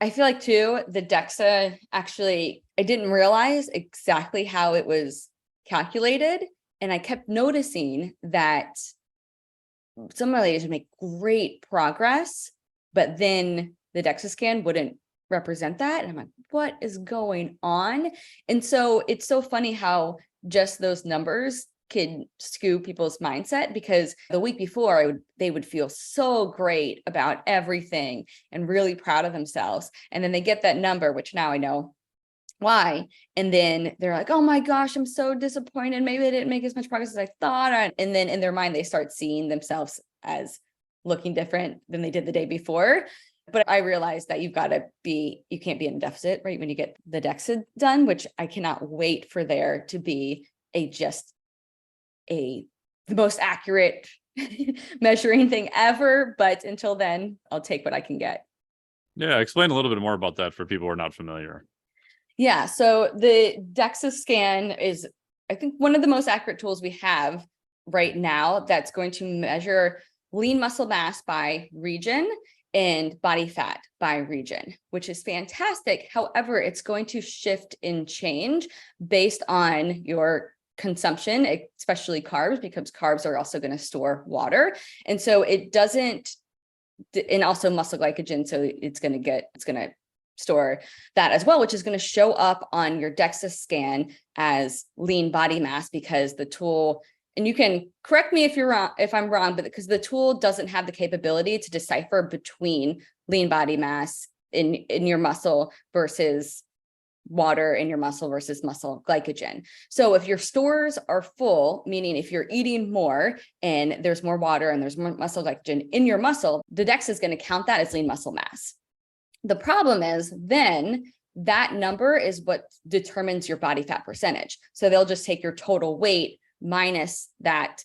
S2: I feel like too, the DEXA actually, I didn't realize exactly how it was calculated. And I kept noticing that some of my ladies would make great progress, but then the DEXA scan wouldn't represent that. And I'm like, what is going on? And so it's so funny how just those numbers can skew people's mindset, because the week before they would feel so great about everything and really proud of themselves. And then they get that number, which now I know why. And then they're like, oh my gosh, I'm so disappointed. Maybe I didn't make as much progress as I thought. And then in their mind, they start seeing themselves as looking different than they did the day before. But I realized that you can't be in a deficit, right? When you get the DEXA done, which I cannot wait for there to be the most accurate measuring thing ever. But until then, I'll take what I can get.
S1: Yeah, explain a little bit more about that for people who are not familiar.
S2: Yeah, so the DEXA scan is, I think, one of the most accurate tools we have right now that's going to measure lean muscle mass by region and body fat by region, which is fantastic. However, it's going to shift and change based on your consumption, especially carbs, because carbs are also going to store water. And so it doesn't, and also muscle glycogen. So it's going to store that as well, which is going to show up on your DEXA scan as lean body mass, because the tool, and you can correct me if I'm wrong, but because the tool doesn't have the capability to decipher between lean body mass in your muscle versus water in your muscle versus muscle glycogen. So if your stores are full, meaning if you're eating more and there's more water and there's more muscle glycogen in your muscle, the DEXA is going to count that as lean muscle mass. The problem is then that number is what determines your body fat percentage. So they'll just take your total weight minus that,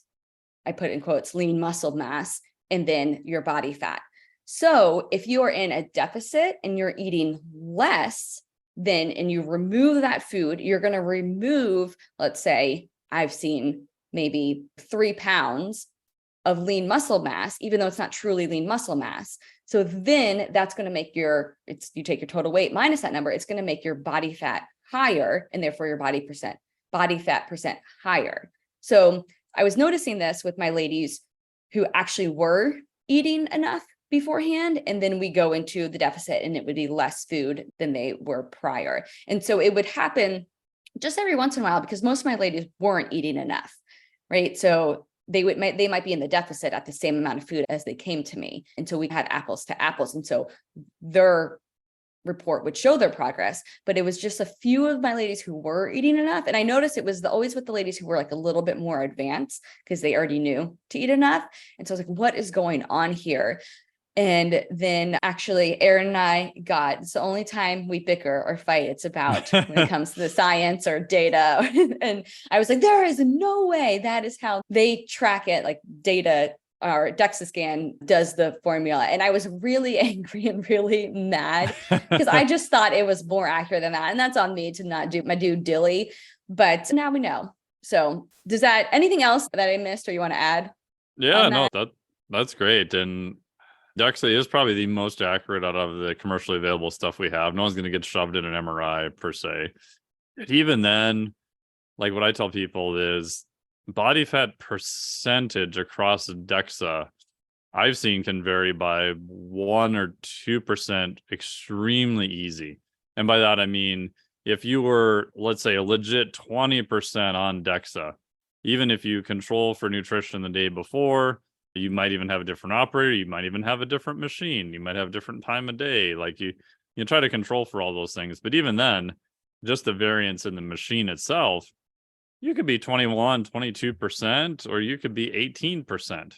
S2: I put in quotes, lean muscle mass, and then your body fat. So if you are in a deficit and you're eating less, and you remove that food, you're going to remove, let's say, I've seen maybe 3 pounds of lean muscle mass, even though it's not truly lean muscle mass. So then that's going to make you take your total weight minus that number, it's going to make your body fat higher, and therefore your body fat percent higher. So I was noticing this with my ladies who actually were eating enough beforehand, and then we go into the deficit and it would be less food than they were prior. And so it would happen just every once in a while, because most of my ladies weren't eating enough, right? So they might be in the deficit at the same amount of food as they came to me until we had apples to apples. And so their report would show their progress, but it was just a few of my ladies who were eating enough. And I noticed it was always with the ladies who were like a little bit more advanced, because they already knew to eat enough. And so I was like, what is going on here? And then actually Aaron and it's the only time we bicker or fight. It's about when it comes to the science or data. And I was like, there is no way that is how they track it. Like data, or DEXA scan does the formula. And I was really angry and really mad, because I just thought it was more accurate than that. And that's on me to not do my due dilly, but now we know. So anything else that I missed or you want to add?
S1: Yeah, no, that's great. And DEXA is probably the most accurate out of the commercially available stuff we have. No one's going to get shoved in an MRI per se. And even then, like what I tell people is body fat percentage across DEXA I've seen can vary by 1 or 2% extremely easy. And by that, I mean, if you were, let's say, a legit 20% on DEXA, even if you control for nutrition the day before, you might even have a different operator, you might even have a different machine, you might have a different time of day. Like you try to control for all those things. But even then, just the variance in the machine itself, you could be 21, 22%, or you could be 18%.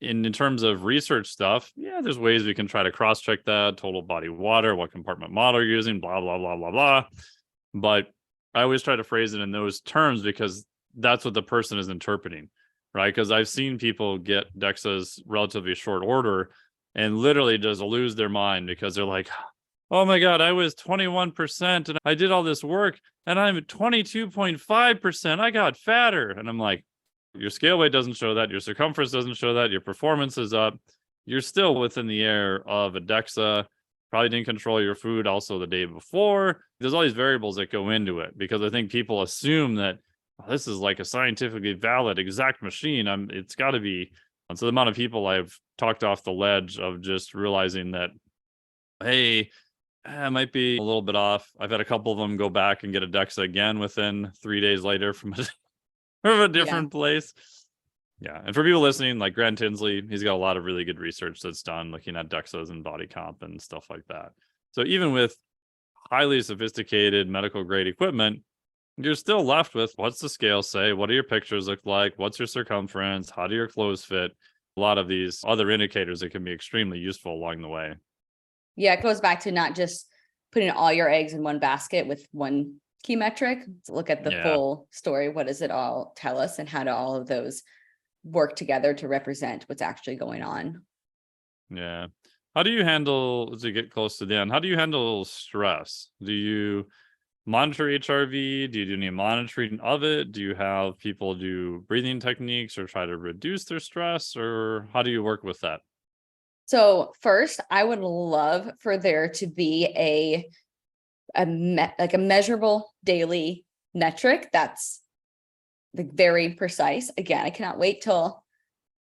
S1: In terms of research stuff, yeah, there's ways we can try to cross-check that, total body water, what compartment model you're using, blah, blah, blah, blah, blah. But I always try to phrase it in those terms because that's what the person is interpreting, right? Because I've seen people get DEXAs relatively short order and literally just lose their mind because they're like, oh my God, I was 21% and I did all this work and I'm 22.5%. I got fatter. And I'm like, your scale weight doesn't show that. Your circumference doesn't show that. Your performance is up. You're still within the air of a DEXA. Probably didn't control your food also the day before. There's all these variables that go into it because I think people assume that this is like a scientifically valid exact machine. It's got to be. And so the amount of people I've talked off the ledge of just realizing that, hey, I might be a little bit off. I've had a couple of them go back and get a DEXA again within 3 days later from a different place. Yeah. And for people listening, like Grant Tinsley, he's got a lot of really good research that's done looking at DEXAs and body comp and stuff like that. So even with highly sophisticated medical grade equipment, you're still left with what's the scale say? What do your pictures look like? What's your circumference? How do your clothes fit? A lot of these other indicators that can be extremely useful along the way.
S2: Yeah, it goes back to not just putting all your eggs in one basket with one key metric. To look at the full story. What does it all tell us and how do all of those work together to represent what's actually going on?
S1: Yeah. How do you handle, as we get close to the end, how do you handle stress? Do you monitor HRV? Do you do any monitoring of it? Do you have people do breathing techniques or try to reduce their stress? Or how do you work with that?
S2: So first, I would love for there to be a measurable daily metric that's like very precise. Again, I cannot wait till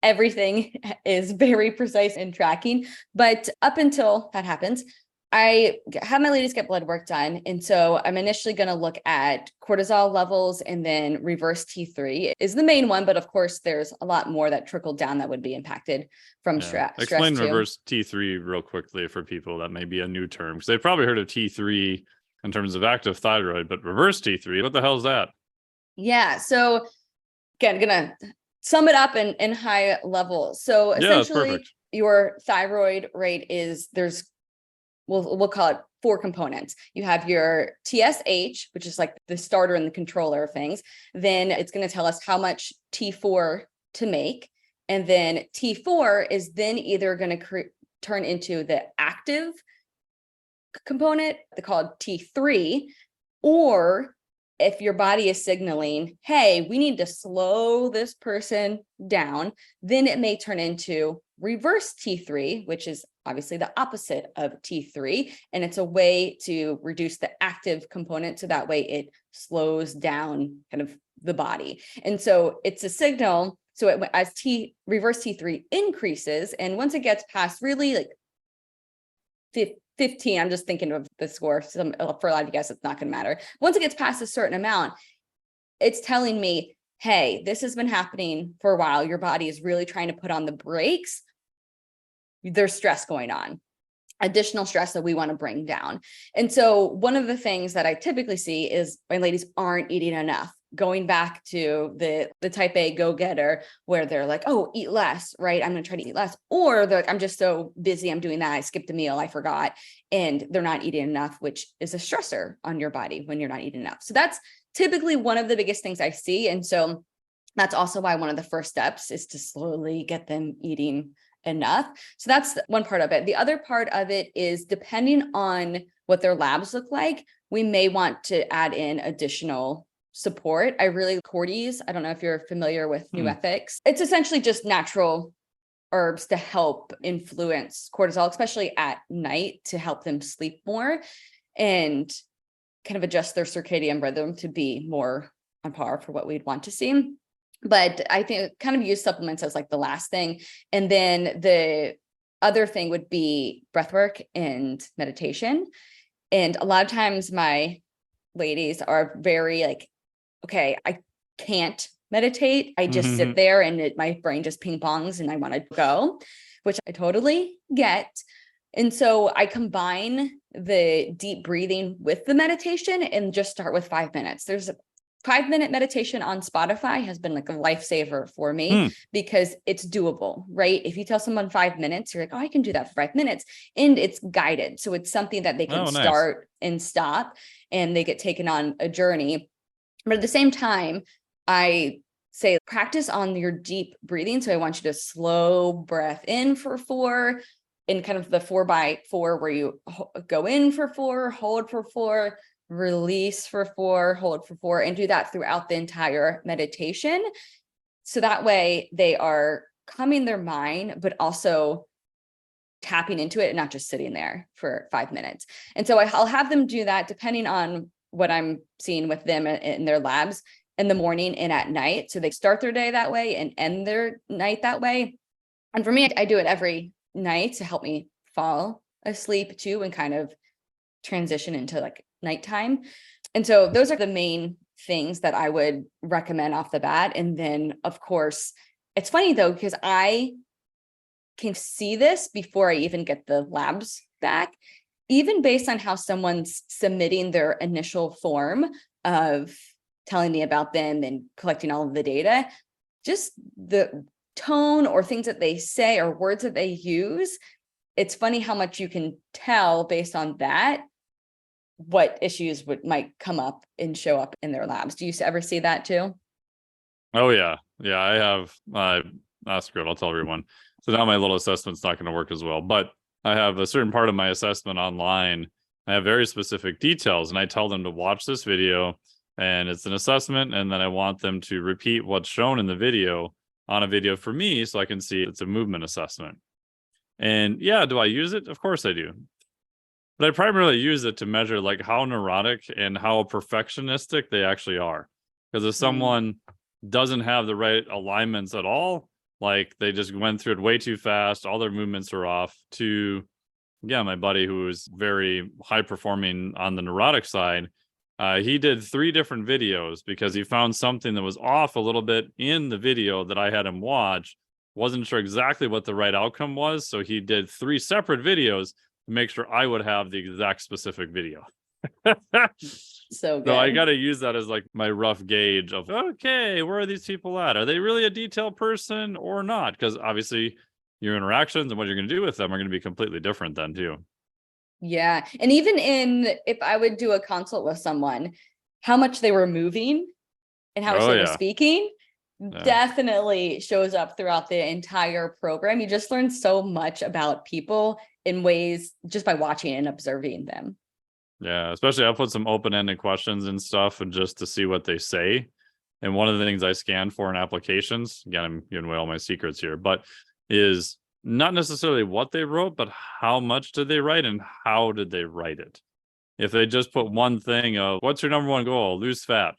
S2: everything is very precise in tracking. But up until that happens, I have my ladies get blood work done. And so I'm initially going to look at cortisol levels, and then reverse T3 is the main one. But of course, there's a lot more that trickled down that would be impacted from stress.
S1: Explain
S2: too.
S1: Reverse T3 real quickly for people that may be a new term, because they've probably heard of T3 in terms of active thyroid, but reverse T3, what the hell is that?
S2: Yeah. So again, gonna sum it up in high level. So essentially your thyroid rate is we'll call it 4 components. You have your TSH, which is like the starter and the controller of things. Then it's going to tell us how much T4 to make. And then T4 is then either going to turn into the active component, they call it T3, or if your body is signaling, hey, we need to slow this person down, then it may turn into reverse T3, which is obviously the opposite of T3. And it's a way to reduce the active component. So that way it slows down kind of the body. And so it's a signal. So as reverse T3 increases, and once it gets past really like 15, I'm just thinking of the score. For a lot of you guys, it's not going to matter. Once it gets past a certain amount, it's telling me, hey, this has been happening for a while. Your body is really trying to put on the brakes. There's stress going on, additional stress that we want to bring down. And so one of the things that I typically see is my ladies aren't eating enough. Going back to the type A go-getter where they're like, oh, eat less, right? I'm going to try to eat less. Or they're like, I'm just so busy. I'm doing that. I skipped a meal. I forgot. And they're not eating enough, which is a stressor on your body when you're not eating enough. So that's typically one of the biggest things I see. And so that's also why one of the first steps is to slowly get them eating enough. So that's one part of it. The other part of it is depending on what their labs look like, we may want to add in additional support. Cordy's, I don't know if you're familiar with New Ethics. It's essentially just natural herbs to help influence cortisol, especially at night, to help them sleep more and kind of adjust their circadian rhythm to be more on par for what we'd want to see. But I think kind of use supplements as like the last thing. And then the other thing would be breathwork and meditation. And a lot of times my ladies are very like, okay, I can't meditate. I just sit there and my brain just ping pongs and I want to go, which I totally get. And so I combine the deep breathing with the meditation and just start with 5 minutes. There's 5-minute meditation on Spotify has been like a lifesaver for me because it's doable, right? If you tell someone 5 minutes, you're like, oh, I can do that for 5 minutes. And it's guided. So it's something that they can start and stop, and they get taken on a journey. But at the same time, I say practice on your deep breathing. So I want you to slow breath in for 4, in kind of the 4x4, where you go in for 4, hold for 4, release for 4, hold for 4, and do that throughout the entire meditation. So that way they are calming their mind, but also tapping into it and not just sitting there for 5 minutes. And so I'll have them do that depending on what I'm seeing with them in their labs, in the morning and at night. So they start their day that way and end their night that way. And for me, I do it every night to help me fall asleep too, and kind of transition into like nighttime. And so those are the main things that I would recommend off the bat. And then of course, it's funny though, because I can see this before I even get the labs back, even based on how someone's submitting their initial form of telling me about them and collecting all of the data, just the tone or things that they say or words that they use. It's funny how much you can tell based on that what issues might come up and show up in their labs. Do you ever see that too?
S1: Oh yeah. Yeah, I have. That's good. I'll tell everyone. So now my little assessment's not going to work as well, but I have a certain part of my assessment online. I have very specific details, and I tell them to watch this video, and it's an assessment, and then I want them to repeat what's shown in the video on a video for me so I can see it's a movement assessment. And yeah, do I use it? Of course I do. But I primarily use it to measure like how neurotic and how perfectionistic they actually are. Because if someone doesn't have the right alignments at all, like they just went through it way too fast, all their movements are off, to, yeah, my buddy who is very high performing on the neurotic side, he did 3 different videos because he found something that was off a little bit in the video that I had him watch. Wasn't sure exactly what the right outcome was. So he did 3 separate videos to make sure I would have the exact specific video.
S2: So good.
S1: So I got to use that as like my rough gauge of, okay, where are these people at? Are they really a detailed person or not? Because obviously your interactions and what you're going to do with them are going to be completely different then too.
S2: Yeah. And even if I would do a consult with someone, how much they were moving and how much they were speaking definitely shows up throughout the entire program. You just learn so much about people in ways just by watching and observing them.
S1: Yeah, especially I'll put some open-ended questions and stuff and just to see what they say. And one of the things I scan for in applications, again, I'm giving away all my secrets here, but is not necessarily what they wrote, but how much did they write and how did they write it? If they just put one thing of, what's your number one goal? Lose fat.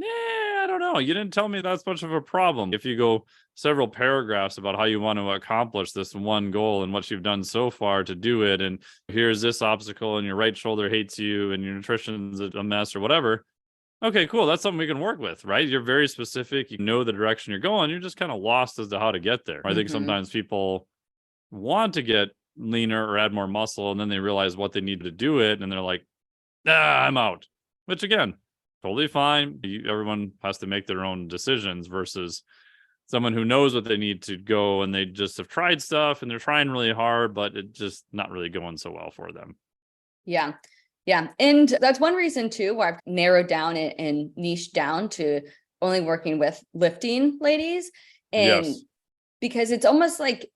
S1: I don't know. You didn't tell me that's much of a problem. If you go several paragraphs about how you want to accomplish this one goal and what you've done so far to do it, and here's this obstacle and your right shoulder hates you and your nutrition's a mess or whatever. Okay, cool. That's something we can work with, right? You're very specific. You know the direction you're going. You're just kind of lost as to how to get there. I think sometimes people want to get leaner or add more muscle, and then they realize what they need to do it, and they're like, I'm out. Which again, totally fine. Everyone has to make their own decisions versus someone who knows what they need to go and they just have tried stuff and they're trying really hard, but it's just not really going so well for them.
S2: Yeah. Yeah. And that's one reason too, why I've narrowed down it and niched down to only working with lifting ladies. And because it's almost like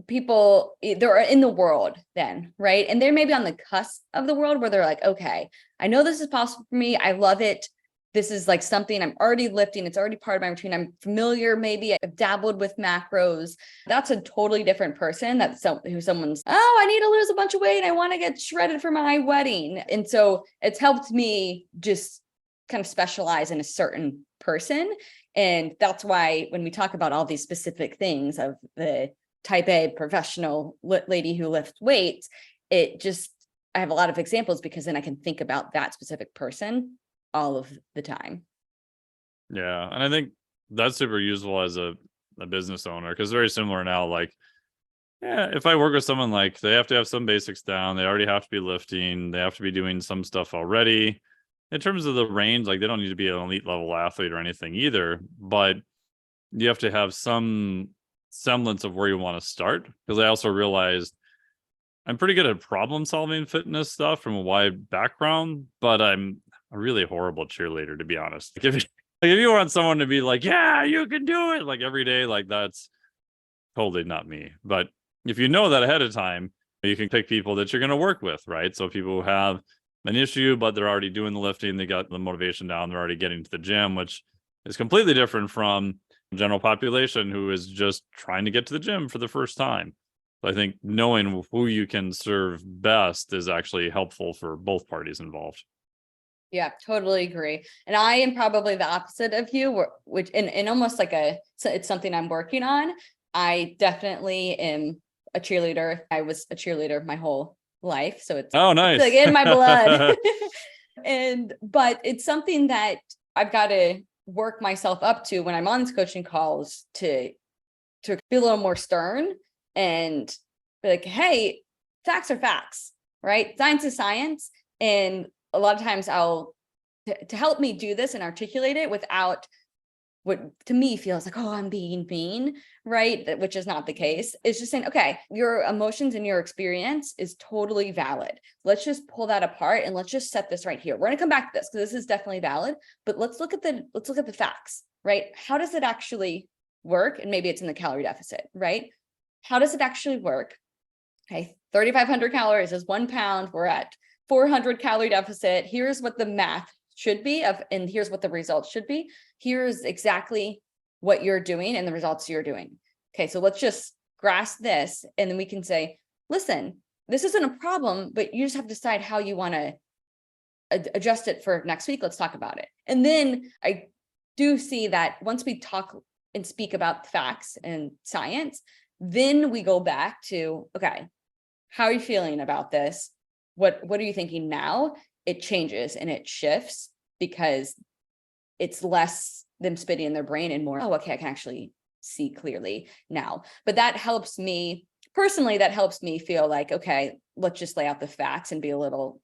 S2: people, they're in the world then, right? And they're maybe on the cusp of the world where they're like, okay, I know this is possible for me. I love it. This is like something I'm already lifting. It's already part of my routine. I'm familiar. Maybe I've dabbled with macros. That's a totally different person. That's who someone's, oh, I need to lose a bunch of weight. I want to get shredded for my wedding. And so it's helped me just kind of specialize in a certain person. And that's why when we talk about all these specific things of the type A professional lady who lifts weights, I have a lot of examples because then I can think about that specific person all of the time.
S1: Yeah. And I think that's super useful as a business owner, because very similar now, like, yeah, if I work with someone, like they have to have some basics down, they already have to be lifting, they have to be doing some stuff already. in terms of the range, like they don't need to be an elite level athlete or anything either, but you have to have some semblance of where you want to start. Because I also realized I'm pretty good at problem solving fitness stuff from a wide background, but I'm a really horrible cheerleader, to be honest. If you want someone to be like, yeah, you can do it, like every day, like that's totally not me. But if you know that ahead of time, you can pick people that you're going to work with, right? So people who have an issue, but they're already doing the lifting, they got the motivation down, they're already getting to the gym, which is completely different from general population who is just trying to get to the gym for the first time. So I think knowing who you can serve best is actually helpful for both parties involved.
S2: Yeah, totally agree. And I am probably the opposite of you, which in almost like it's something I'm working on. I definitely am a cheerleader. I was a cheerleader my whole life. So it's
S1: nice.
S2: It's like in my blood. But it's something that I've got to work myself up to when I'm on these coaching calls to be a little more stern and be like, hey, facts are facts, right? Science is science. And a lot of times to help me do this and articulate it without what to me feels like, oh, I'm being mean, right? Which is not the case. It's just saying, okay, your emotions and your experience is totally valid. Let's just pull that apart and let's just set this right here. We're going to come back to this because this is definitely valid, but let's look at the facts, right? How does it actually work? And maybe it's in the calorie deficit, right? How does it actually work? Okay, 3,500 calories is 1 pound. We're at 400 calorie deficit. Here's what the math should be and here's what the results should be. Here's exactly what you're doing and the results you're doing. Okay, so let's just grasp this. And then we can say, listen, this isn't a problem, but you just have to decide how you want to adjust it for next week. Let's talk about it. And then I do see that once we talk and speak about facts and science, then we go back to, okay, how are you feeling about this? What are you thinking now? It changes and it shifts because it's less them spitting in their brain and more, oh, okay, I can actually see clearly now. But that helps me personally, that helps me feel like, okay, let's just lay out the facts and be a little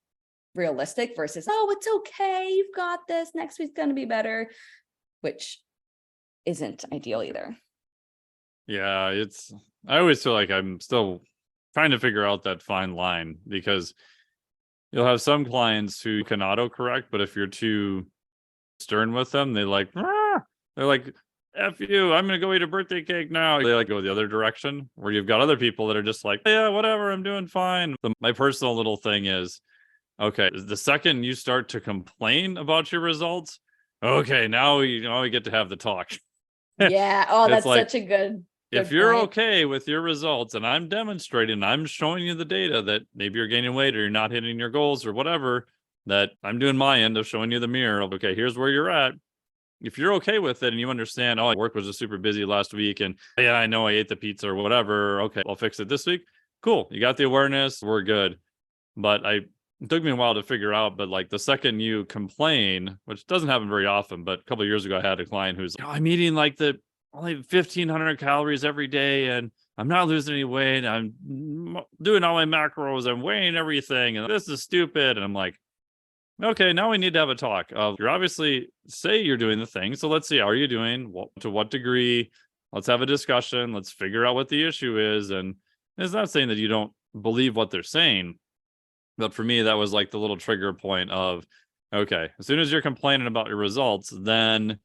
S2: realistic versus, oh, it's okay, you've got this, next week's going to be better, which isn't ideal either.
S1: Yeah, I always feel like I'm still trying to figure out that fine line because you'll have some clients who can autocorrect, but if you're too stern with them, they're like, F you, I'm going to go eat a birthday cake now. They like go the other direction, where you've got other people that are just like, yeah, whatever, I'm doing fine. My personal little thing is, okay, the second you start to complain about your results, okay, now we get to have the talk.
S2: Yeah. Oh, that's
S1: like,
S2: such a good
S1: if you're
S2: point.
S1: okay with your results and I'm demonstrating, I'm showing you the data that maybe you're gaining weight or you're not hitting your goals or whatever, that I'm doing my end of showing you the mirror of, okay, here's where you're at. If you're okay with it and you understand, oh, work was just super busy last week and yeah, I know I ate the pizza or whatever. Okay, I'll fix it this week. Cool. You got the awareness. We're good. But it took me a while to figure out, but like the second you complain, which doesn't happen very often, but a couple of years ago, I had a client who's, I'm eating like only 1,500 calories every day and I'm not losing any weight. I'm doing all my macros. I'm weighing everything. And this is stupid. And I'm like, okay, now we need to have a talk. You're obviously say you're doing the thing. So let's see, how are you doing? To what degree? Let's have a discussion. Let's figure out what the issue is. And it's not saying that you don't believe what they're saying. But for me, that was like the little trigger point of, okay, as soon as you're complaining about your results, then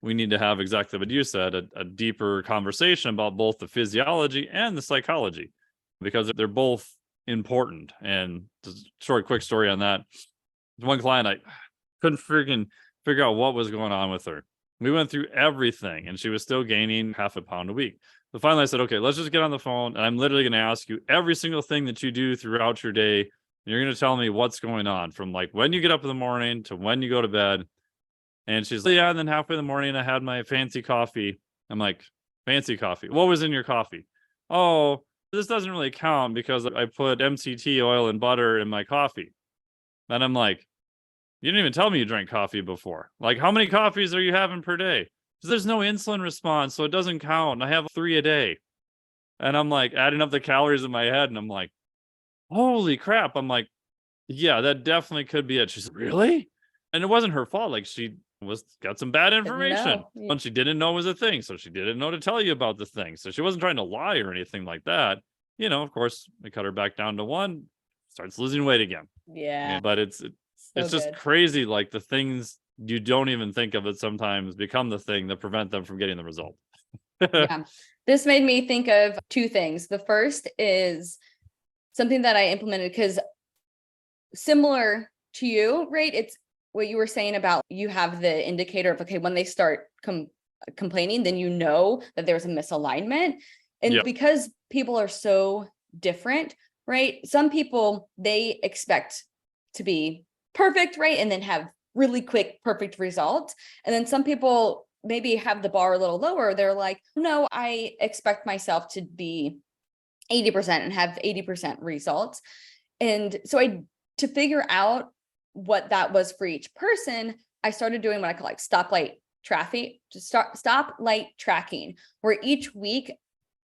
S1: we need to have exactly what you said, a deeper conversation about both the physiology and the psychology, because they're both important. And just short, quick story on that. One client, I couldn't freaking figure out what was going on with her. We went through everything and she was still gaining 0.5 pound a week. So finally I said, okay, let's just get on the phone. And I'm literally going to ask you every single thing that you do throughout your day. You're going to tell me what's going on from like when you get up in the morning to when you go to bed. And she's like, yeah, and then halfway in the morning, I had my fancy coffee. I'm like, fancy coffee? What was in your coffee? Oh, this doesn't really count because I put MCT oil and butter in my coffee. And I'm like, you didn't even tell me you drank coffee before. Like, how many coffees are you having per day? There's no insulin response, so it doesn't count. I have 3 a day. And I'm like adding up the calories in my head, and I'm like, holy crap. I'm like, yeah, that definitely could be it. She's like, really? And it wasn't her fault. Like she got some bad information.
S2: No.
S1: And she didn't know it was a thing. So she didn't know to tell you about the thing. So she wasn't trying to lie or anything like that. Of course, we cut her back down to 1, starts losing weight again.
S2: Yeah.
S1: But it's
S2: So
S1: just
S2: good.
S1: crazy. Like the things you don't even think of it sometimes become the thing that prevent them from getting the result.
S2: Yeah. This made me think of 2 things. The first is something that I implemented because similar to you, right? It's what you were saying about you have the indicator of, okay, when they start complaining, then you know that there's a misalignment. And
S1: Yep.
S2: because people are so different, right? Some people, they expect to be perfect, right? And then have really quick, perfect results. And then some people maybe have the bar a little lower. They're like, no, I expect myself to be 80% and have 80% results. And so to figure out what that was for each person, I started doing what I call like stoplight tracking, where each week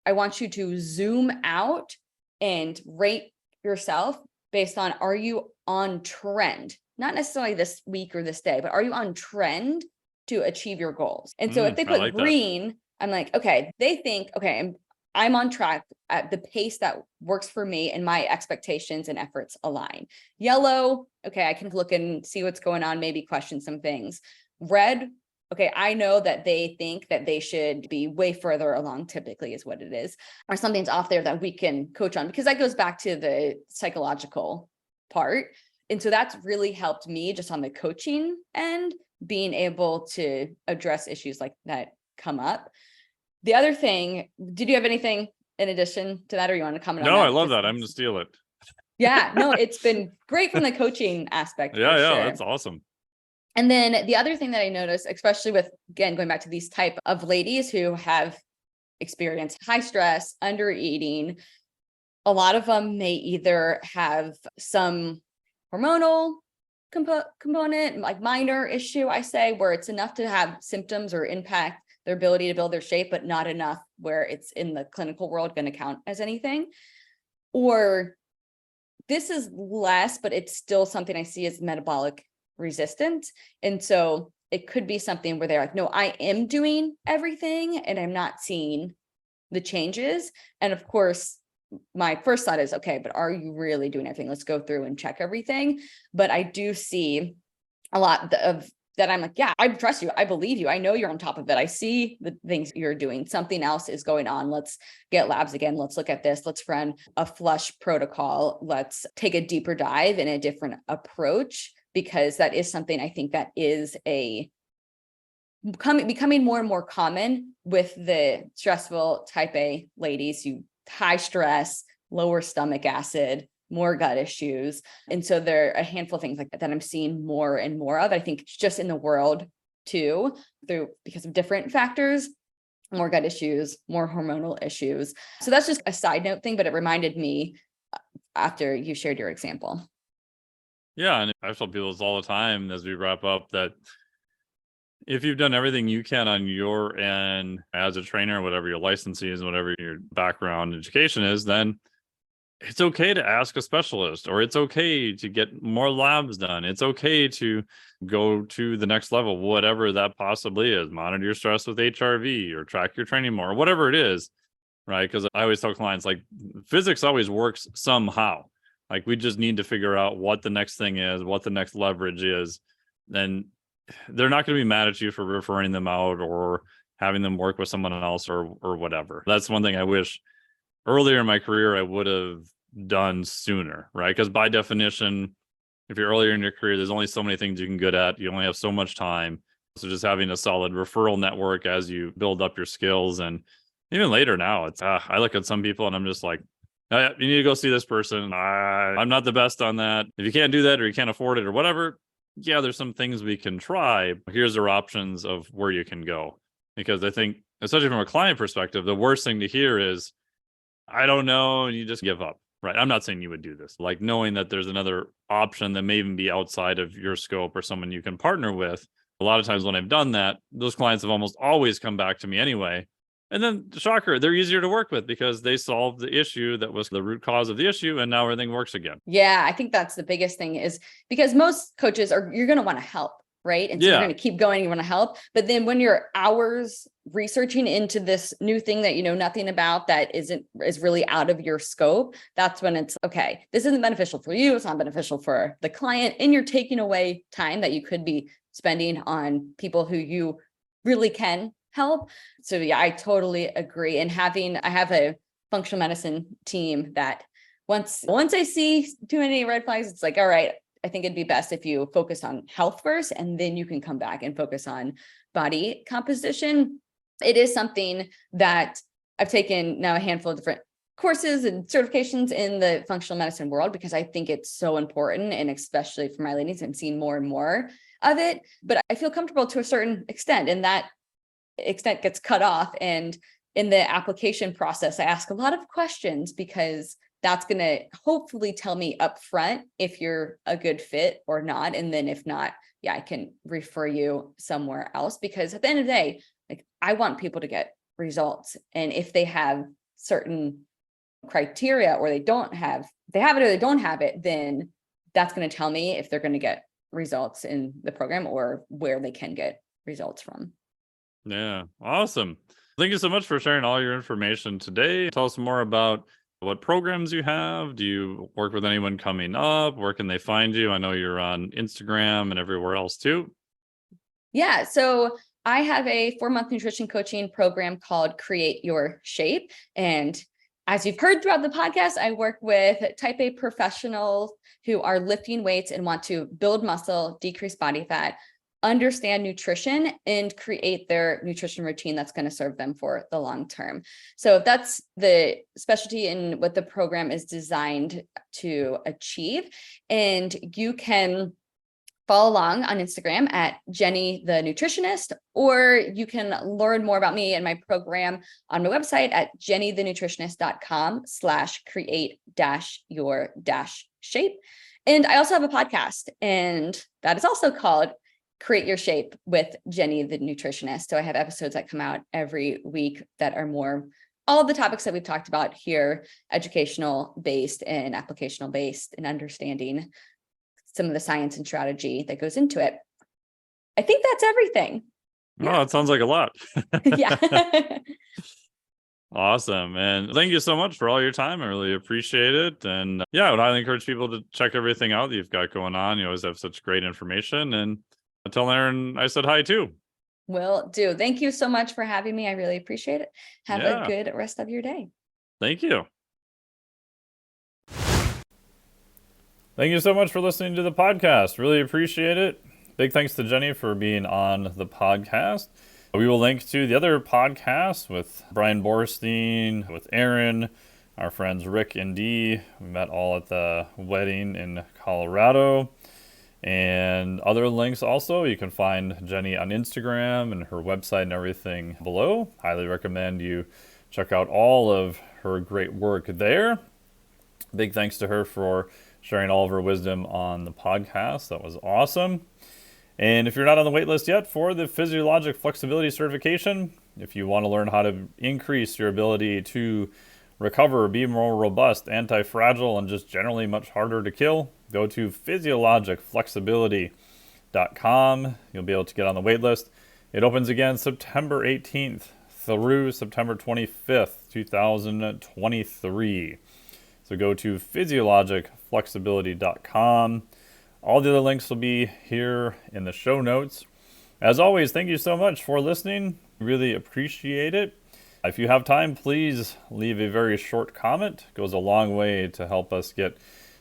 S2: I want you to zoom out and rate yourself based on, are you on trend? Not necessarily this week or this day, but are you on trend to achieve your goals? And so if they
S1: I
S2: put
S1: like that.
S2: green, I'm like, okay, they think, okay, I'm on track at the pace that works for me and my expectations and efforts align. Yellow, okay, I can look and see what's going on, maybe question some things. Red, okay, I know that they think that they should be way further along, typically is what it is, or something's off there that we can coach on, because that goes back to the psychological part. And so that's really helped me just on the coaching end, being able to address issues like that come up. The other thing, did you have anything in addition to that, or you want to comment on that?
S1: No, I love that. I'm going to steal it.
S2: Yeah, no, it's been great from the coaching aspect.
S1: Yeah,
S2: for sure.
S1: that's awesome.
S2: And then the other thing that I noticed, especially with, again, going back to these type of ladies who have experienced high stress, under eating, a lot of them may either have some hormonal component, like minor issue, I say, where it's enough to have symptoms or impact their ability to build their shape, but not enough where it's in the clinical world going to count as anything. Or this is less, but it's still something I see as metabolic resistant. And so it could be something where they're like, no, I am doing everything and I'm not seeing the changes. And of course, my first thought is, okay, but are you really doing everything? Let's go through and check everything. But I do see a lot of that. I'm like, yeah, I trust you. I believe you. I know you're on top of it. I see the things you're doing. Something else is going on. Let's get labs again. Let's look at this. Let's run a flush protocol. Let's take a deeper dive in a different approach, because that is something I think that is becoming more and more common with the stressful type A ladies. High stress, lower stomach acid, more gut issues. And so there are a handful of things like that I'm seeing more and more of, I think, just in the world too, because of different factors, more gut issues, more hormonal issues. So that's just a side note thing, but it reminded me after you shared your example.
S1: Yeah, and I tell people this all the time as we wrap up, that if you've done everything you can on your end as a trainer, whatever your license is, whatever your background education is, then it's okay to ask a specialist, or it's okay to get more labs done. It's okay to go to the next level, whatever that possibly is. Monitor your stress with HRV or track your training more, whatever it is, right? Because I always tell clients, like, physics always works somehow. Like, we just need to figure out what the next thing is, what the next leverage is. Then they're not going to be mad at you for referring them out or having them work with someone else or whatever. That's one thing I wish earlier in my career I would have done sooner, right? Because by definition, if you're earlier in your career, there's only so many things you can get at. You only have so much time. So just having a solid referral network as you build up your skills. And even later now, it's I look at some people and I'm just like, you need to go see this person. I'm not the best on that. If you can't do that or you can't afford it or whatever, yeah, there's some things we can try. Here's our options of where you can go. Because I think, especially from a client perspective, the worst thing to hear is, I don't know, and you just give up, right? I'm not saying you would do this. Like, knowing that there's another option that may even be outside of your scope or someone you can partner with. A lot of times when I've done that, those clients have almost always come back to me anyway. And then, shocker, they're easier to work with because they solved the issue that was the root cause of the issue, and now everything works again.
S2: Yeah, I think that's the biggest thing, is because most coaches you're going to want to help, right? And so you're
S1: Yeah.
S2: going to keep going, you want to help. But then when you're hours researching into this new thing that you know nothing about, that is really out of your scope, that's when it's okay, this isn't beneficial for you, it's not beneficial for the client, and you're taking away time that you could be spending on people who you really can help. So yeah, I totally agree. And I have a functional medicine team that once I see too many red flags, it's like, all right, I think it'd be best if you focus on health first, and then you can come back and focus on body composition. It is something that I've taken now a handful of different courses and certifications in the functional medicine world, because I think it's so important. And especially for my ladies, I'm seeing more and more of it, but I feel comfortable to a certain extent, and that extent gets cut off. And in the application process, I ask a lot of questions, because that's going to hopefully tell me upfront if you're a good fit or not. And then if not, yeah, I can refer you somewhere else, because at the end of the day, like, I want people to get results. And if they have certain criteria, or they have it or they don't have it, then that's going to tell me if they're going to get results in the program or where they can get results from.
S1: Yeah, awesome. Thank you so much for sharing all your information today. Tell us more about what programs you have. Do you work with anyone coming up? Where can they find you? I know you're on Instagram and everywhere else too.
S2: Yeah, so I have a 4-month nutrition coaching program called Create Your Shape. And as you've heard throughout the podcast, I work with type A professionals who are lifting weights and want to build muscle, decrease body fat, understand nutrition, and create their nutrition routine that's going to serve them for the long term. So that's the specialty in what the program is designed to achieve. And you can follow along on Instagram at Jenny the Nutritionist, or you can learn more about me and my program on my website at jennythenutritionist.com/create-your-shape. And I also have a podcast, and that is also called Create Your Shape with Jenny the Nutritionist. So I have episodes that come out every week that are more all of the topics that we've talked about here, educational based and applicational based, and understanding some of the science and strategy that goes into it. I think that's everything.
S1: Oh, it sounds like a lot.
S2: Yeah.
S1: Awesome. And thank you so much for all your time. I really appreciate it. And yeah, I would highly encourage people to check everything out that you've got going on. You always have such great information. And tell Aaron I said hi too.
S2: Will do. Thank you so much for having me. I really appreciate it. Have a good rest of your day.
S1: Thank you. Thank you so much for listening to the podcast. Really appreciate it. Big thanks to Jenny for being on the podcast. We will link to the other podcasts with Brian Borstein, with Aaron, our friends Rick and Dee. We met all at the wedding in Colorado. And other links also. You can find Jenny on Instagram and her website and everything below. Highly recommend you check out all of her great work there. Big thanks to her for sharing all of her wisdom on the podcast. That was awesome. And if you're not on the wait list yet for the Physiologic Flexibility Certification, if you want to learn how to increase your ability to recover, be more robust, anti-fragile, and just generally much harder to kill, go to physiologicflexibility.com. You'll be able to get on the wait list. It opens again September 18th through September 25th, 2023. So go to physiologicflexibility.com. All the other links will be here in the show notes. As always, thank you so much for listening. Really appreciate it. If you have time, please leave a very short comment. It goes a long way to help us get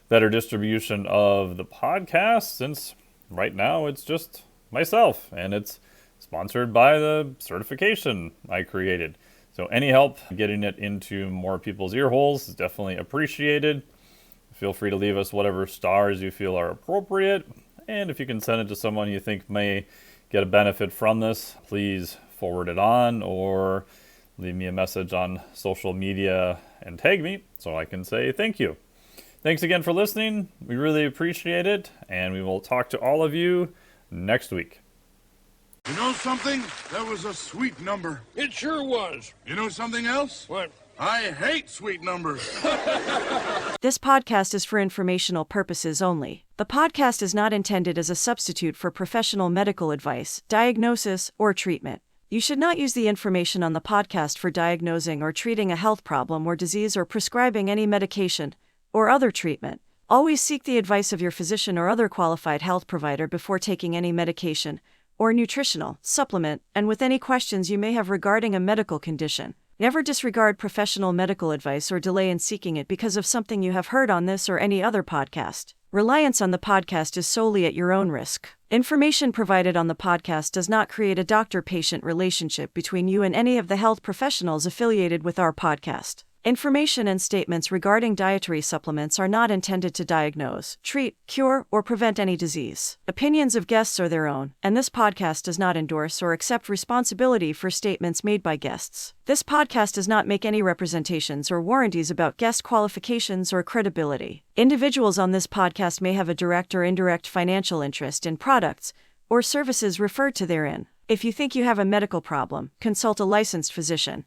S1: better distribution of the podcast, since right now it's just myself and it's sponsored by the certification I created. So any help getting it into more people's ear holes is definitely appreciated. Feel free to leave us whatever stars you feel are appropriate. And if you can send it to someone you think may get a benefit from this, please forward it on or leave me a message on social media and tag me so I can say thank you. Thanks again for listening. We really appreciate it. And we will talk to all of you next week.
S3: You know something? That was a sweet number.
S4: It sure was.
S3: You know something else?
S4: What?
S3: I hate sweet numbers.
S5: This podcast is for informational purposes only. The podcast is not intended as a substitute for professional medical advice, diagnosis, or treatment. You should not use the information on the podcast for diagnosing or treating a health problem or disease or prescribing any medication or other treatment. Always seek the advice of your physician or other qualified health provider before taking any medication or nutritional supplement, and with any questions you may have regarding a medical condition. Never disregard professional medical advice or delay in seeking it because of something you have heard on this or any other podcast. Reliance on the podcast is solely at your own risk. Information provided on the podcast does not create a doctor-patient relationship between you and any of the health professionals affiliated with our podcast. Information and statements regarding dietary supplements are not intended to diagnose, treat, cure, or prevent any disease. Opinions of guests are their own, and this podcast does not endorse or accept responsibility for statements made by guests. This podcast does not make any representations or warranties about guest qualifications or credibility. Individuals on this podcast may have a direct or indirect financial interest in products or services referred to therein. If you think you have a medical problem, consult a licensed physician.